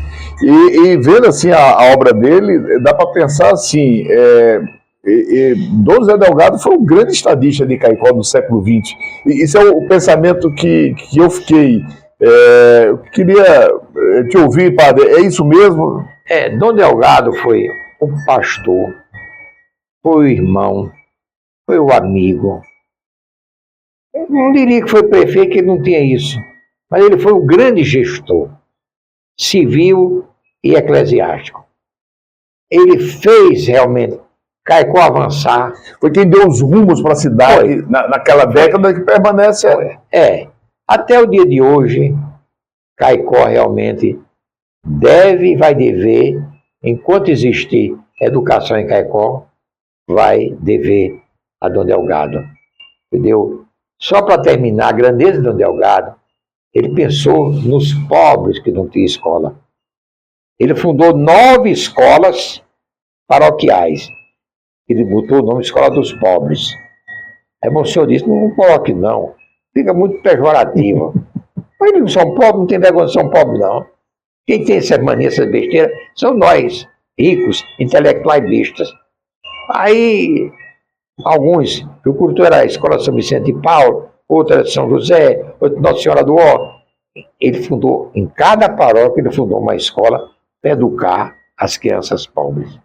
e vendo assim a obra dele, dá para pensar assim, Dom José Delgado foi um grande estadista de Caicó do século XX, e isso é o pensamento que eu fiquei, eu queria te ouvir, padre, é isso mesmo? Dom Delgado foi um pastor, foi o irmão, foi o amigo. Eu não diria que foi prefeito, que ele não tinha isso, mas ele foi um grande gestor civil e eclesiástico. Ele fez realmente Caicó avançar. Foi quem deu os rumos para a cidade naquela década que permanece. Até o dia de hoje, Caicó realmente deve e vai dever, enquanto existir educação em Caicó, vai dever a Dom Delgado. Entendeu? Só para terminar, a grandeza de Dom Delgado, ele pensou nos pobres que não tinham escola. Ele fundou 9 escolas paroquiais. Ele botou o nome Escola dos Pobres. Aí o senhor disse, não coloque não, fica muito pejorativo. Mas eles não são pobres, não tem vergonha de ser pobres não. Quem tem essa mania, essa besteira, são nós, ricos, intelectuais bestas. Aí Alguns, o culto era a Escola São Vicente de Paulo, outra era de São José, outra Nossa Senhora do Ó. Ele fundou, em cada paróquia, ele fundou uma escola para educar as crianças pobres.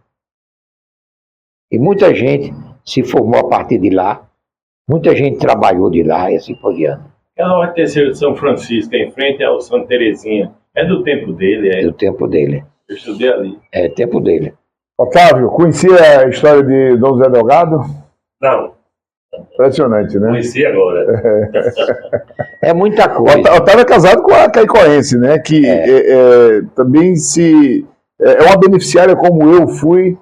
E muita gente se formou a partir de lá, muita gente trabalhou de lá e assim por diante. Ela vai ter sido São Francisco, em frente ao Santa Terezinha. É do tempo dele, é? Do tempo dele. Eu estudei ali. É tempo dele. Otávio, conhecia a história de Dom José Delgado? Não, Impressionante, né? conheci agora. É muita coisa. Otávio é casado com a caicoense, né? Que também é uma beneficiária, como eu fui,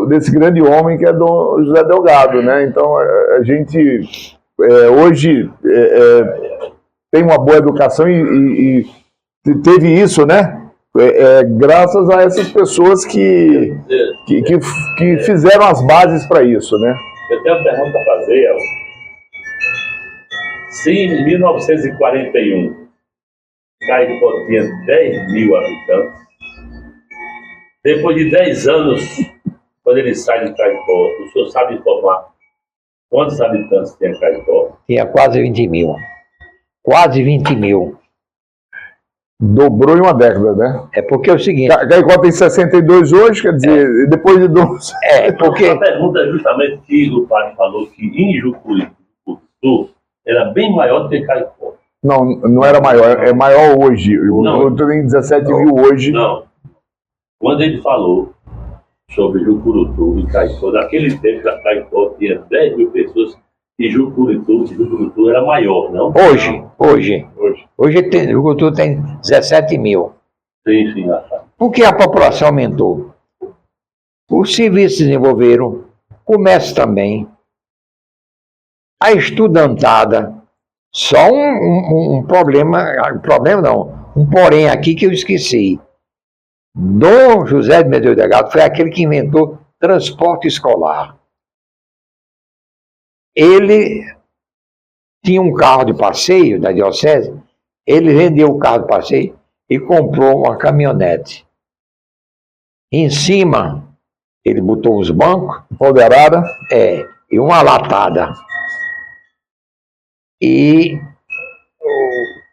desse grande homem que é Dom José Delgado, né? Então a gente hoje tem uma boa educação e teve isso, né? Graças a essas pessoas que fizeram as bases para isso, né? Eu tenho uma pergunta a fazer, El. Se em 1941 Caicó tinha 10 mil habitantes, depois de 10 anos, quando ele sai de Caicó, o senhor sabe informar quantos habitantes tinha Caicó? Tinha quase 20 mil. Quase 20 mil. Dobrou em uma década, né? É porque é o seguinte... Caicó tem 62 hoje, quer dizer, depois de 12... porque... A pergunta é justamente que o padre falou que em Jucuritu era bem maior do que Caicó. Não era maior, é maior hoje. Eu tenho 17 mil hoje. Não. Quando ele falou sobre Jucurutu e Caicó, naquele tempo a Caicó tinha 10 mil pessoas e Jucurutu era maior, não? Hoje Jucurutu tem 17 mil. Sim. Porque a população aumentou. Os serviços se desenvolveram, o comércio também. A estudantada, só um porém aqui que eu esqueci. Dom José de Medeiros Delgado foi aquele que inventou transporte escolar. Ele tinha um carro de passeio da diocese, ele vendeu o carro de passeio e comprou uma caminhonete. Em cima, ele botou uns bancos, Empoderada. e uma latada. E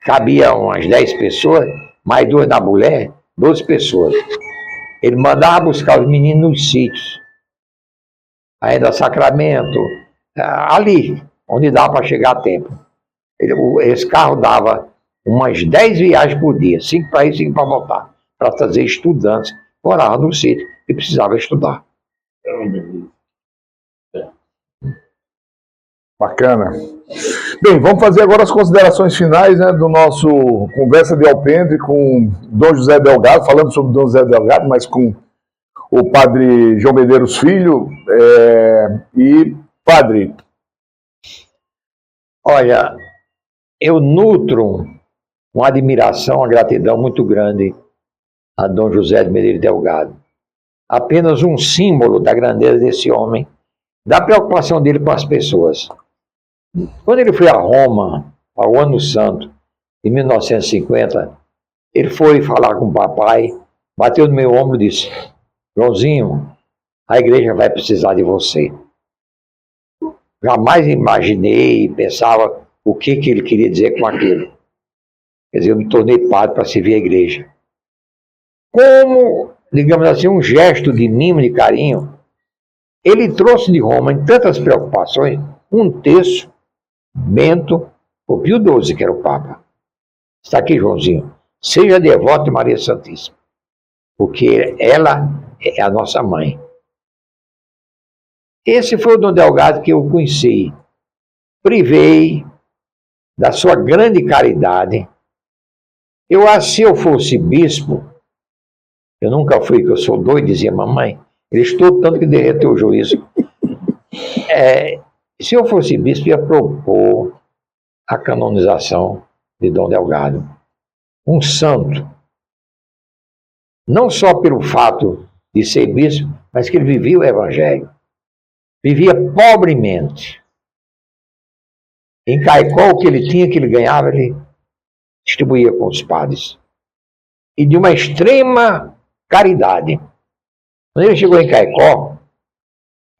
cabia umas 10 pessoas, mais 2 da mulher, 12 pessoas. Ele mandava buscar os meninos nos sítios. Ainda Sacramento, ali, onde dava para chegar a tempo. Esse carro dava umas 10 viagens por dia, 5 para ir, 5 para voltar, para trazer estudantes que moravam no sítio e precisavam estudar. Bacana. Bem, vamos fazer agora as considerações finais, né, do nosso Conversa de Alpendre com Dom José Delgado, falando sobre Dom José Delgado, mas com o padre João Medeiros Filho. E, padre... Olha, eu nutro uma admiração, uma gratidão muito grande a Dom José de Medeiros Delgado. Apenas um símbolo da grandeza desse homem, da preocupação dele com as pessoas. Quando ele foi a Roma, ao Ano Santo, em 1950, ele foi falar com o papai, bateu no meu ombro e disse: Joãozinho, a igreja vai precisar de você. Jamais imaginei, pensava o que ele queria dizer com aquilo. Quer dizer, eu me tornei padre para servir a igreja. Como, digamos assim, um gesto de mimo, de carinho, ele trouxe de Roma, em tantas preocupações, um texto, Bento, o Pio XII, que era o Papa. Está aqui, Joãozinho. Seja devoto de Maria Santíssima, porque ela é a nossa mãe. Esse foi o Dom Delgado que eu conheci. Privei da sua grande caridade. Eu acho que se eu fosse bispo, eu nunca fui, que eu sou doido, dizia mamãe, ele estudou tanto que derreteu o juízo. Se eu fosse bispo, ia propor a canonização de Dom Delgado. Um santo. Não só pelo fato de ser bispo, mas que ele vivia o evangelho. Vivia pobremente. Em Caicó, o que ele tinha, que ele ganhava, ele distribuía com os padres. E de uma extrema caridade. Quando ele chegou em Caicó,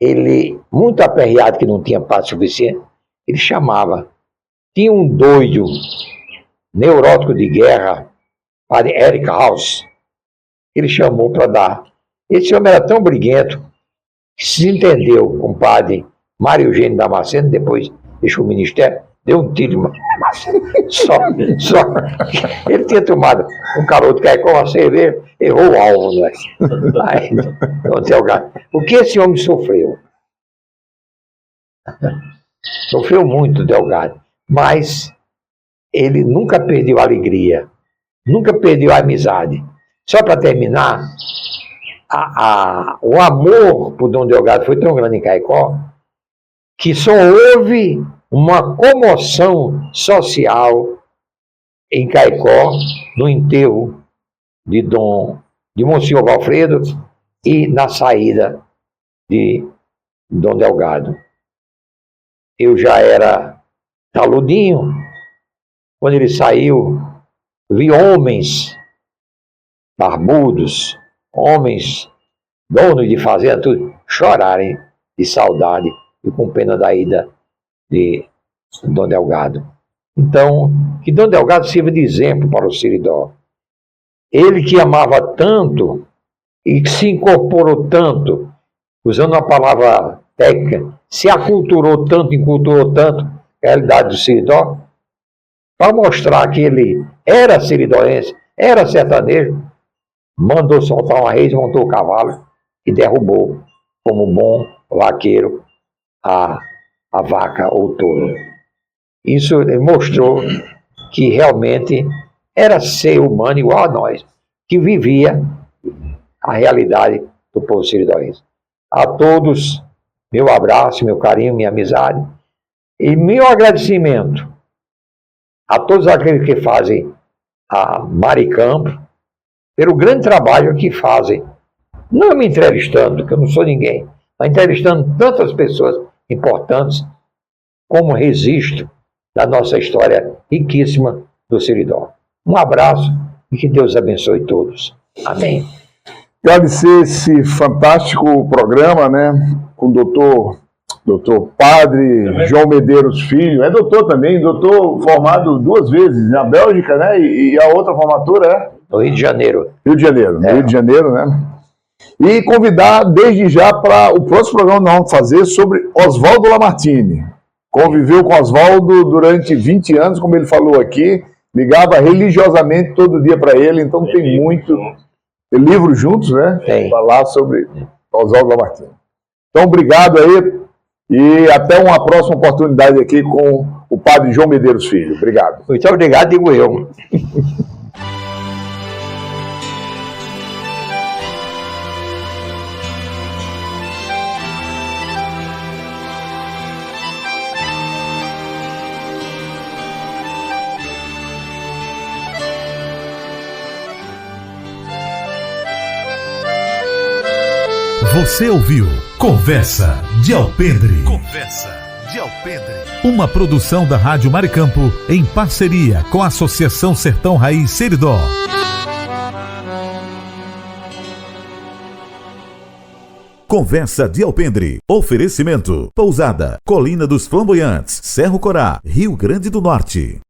ele, muito aperreado, que não tinha passe suficiente, ele chamava. Tinha um doido, neurótico de guerra, padre Eric House, ele chamou para dar. Esse homem era tão briguento que se entendeu com o padre Mário Eugênio Damasceno, depois deixou o ministério, deu um tiro de só ele tinha tomado um caroço de caicó, uma cerveja, errou o alvo, né? Aí, o que esse homem sofreu? Sofreu muito, Delgado, mas ele nunca perdeu a alegria, nunca perdeu a amizade. Só para terminar, o amor por Dom Delgado foi tão grande em Caicó que só houve uma comoção social em Caicó no enterro de Monsenhor Valfredo e na saída de Dom Delgado. Eu já era taludinho, quando ele saiu, vi homens barbudos, homens donos de fazenda, tudo, chorarem de saudade e com pena da ida de Dom Delgado. Então, que Dom Delgado sirva de exemplo para o Seridó. Ele que amava tanto e que se incorporou tanto, usando uma palavra técnica, se aculturou tanto, enculturou tanto a realidade do Seridó, para mostrar que ele era seridóense, era sertanejo, mandou soltar uma reis, montou o cavalo e derrubou, como bom vaqueiro, a vaca ou touro. Isso mostrou que realmente era ser humano igual a nós, que vivia a realidade do povo seridóense. A todos, meu abraço, meu carinho, minha amizade e meu agradecimento a todos aqueles que fazem a Maricampo pelo grande trabalho que fazem, não me entrevistando, porque eu não sou ninguém, mas entrevistando tantas pessoas importantes como registro da nossa história riquíssima do Seridó. Um abraço e que Deus abençoe todos. Amém. Agradecer esse fantástico programa, né, com o doutor Padre João Medeiros Filho. É doutor também, doutor formado 2 vezes na Bélgica, né, e a outra formatura é? No Rio de Janeiro. Rio de Janeiro, né? E convidar desde já para o próximo programa que nós vamos fazer sobre Oswaldo Lamartine. Conviveu com Oswaldo durante 20 anos, como ele falou aqui, ligava religiosamente todo dia para ele, então tem muito livro juntos, né? Tem. Falar sobre Oswaldo Lamartine. Então, obrigado aí e até uma próxima oportunidade aqui com o Padre João Medeiros Filho. Obrigado. Muito obrigado, digo eu. Você ouviu Conversa de Alpendre. Uma produção da Rádio Maricampo em parceria com a Associação Sertão Raiz Seridó. Conversa de Alpendre. Oferecimento: Pousada, Colina dos Flamboyantes, Cerro Corá, Rio Grande do Norte.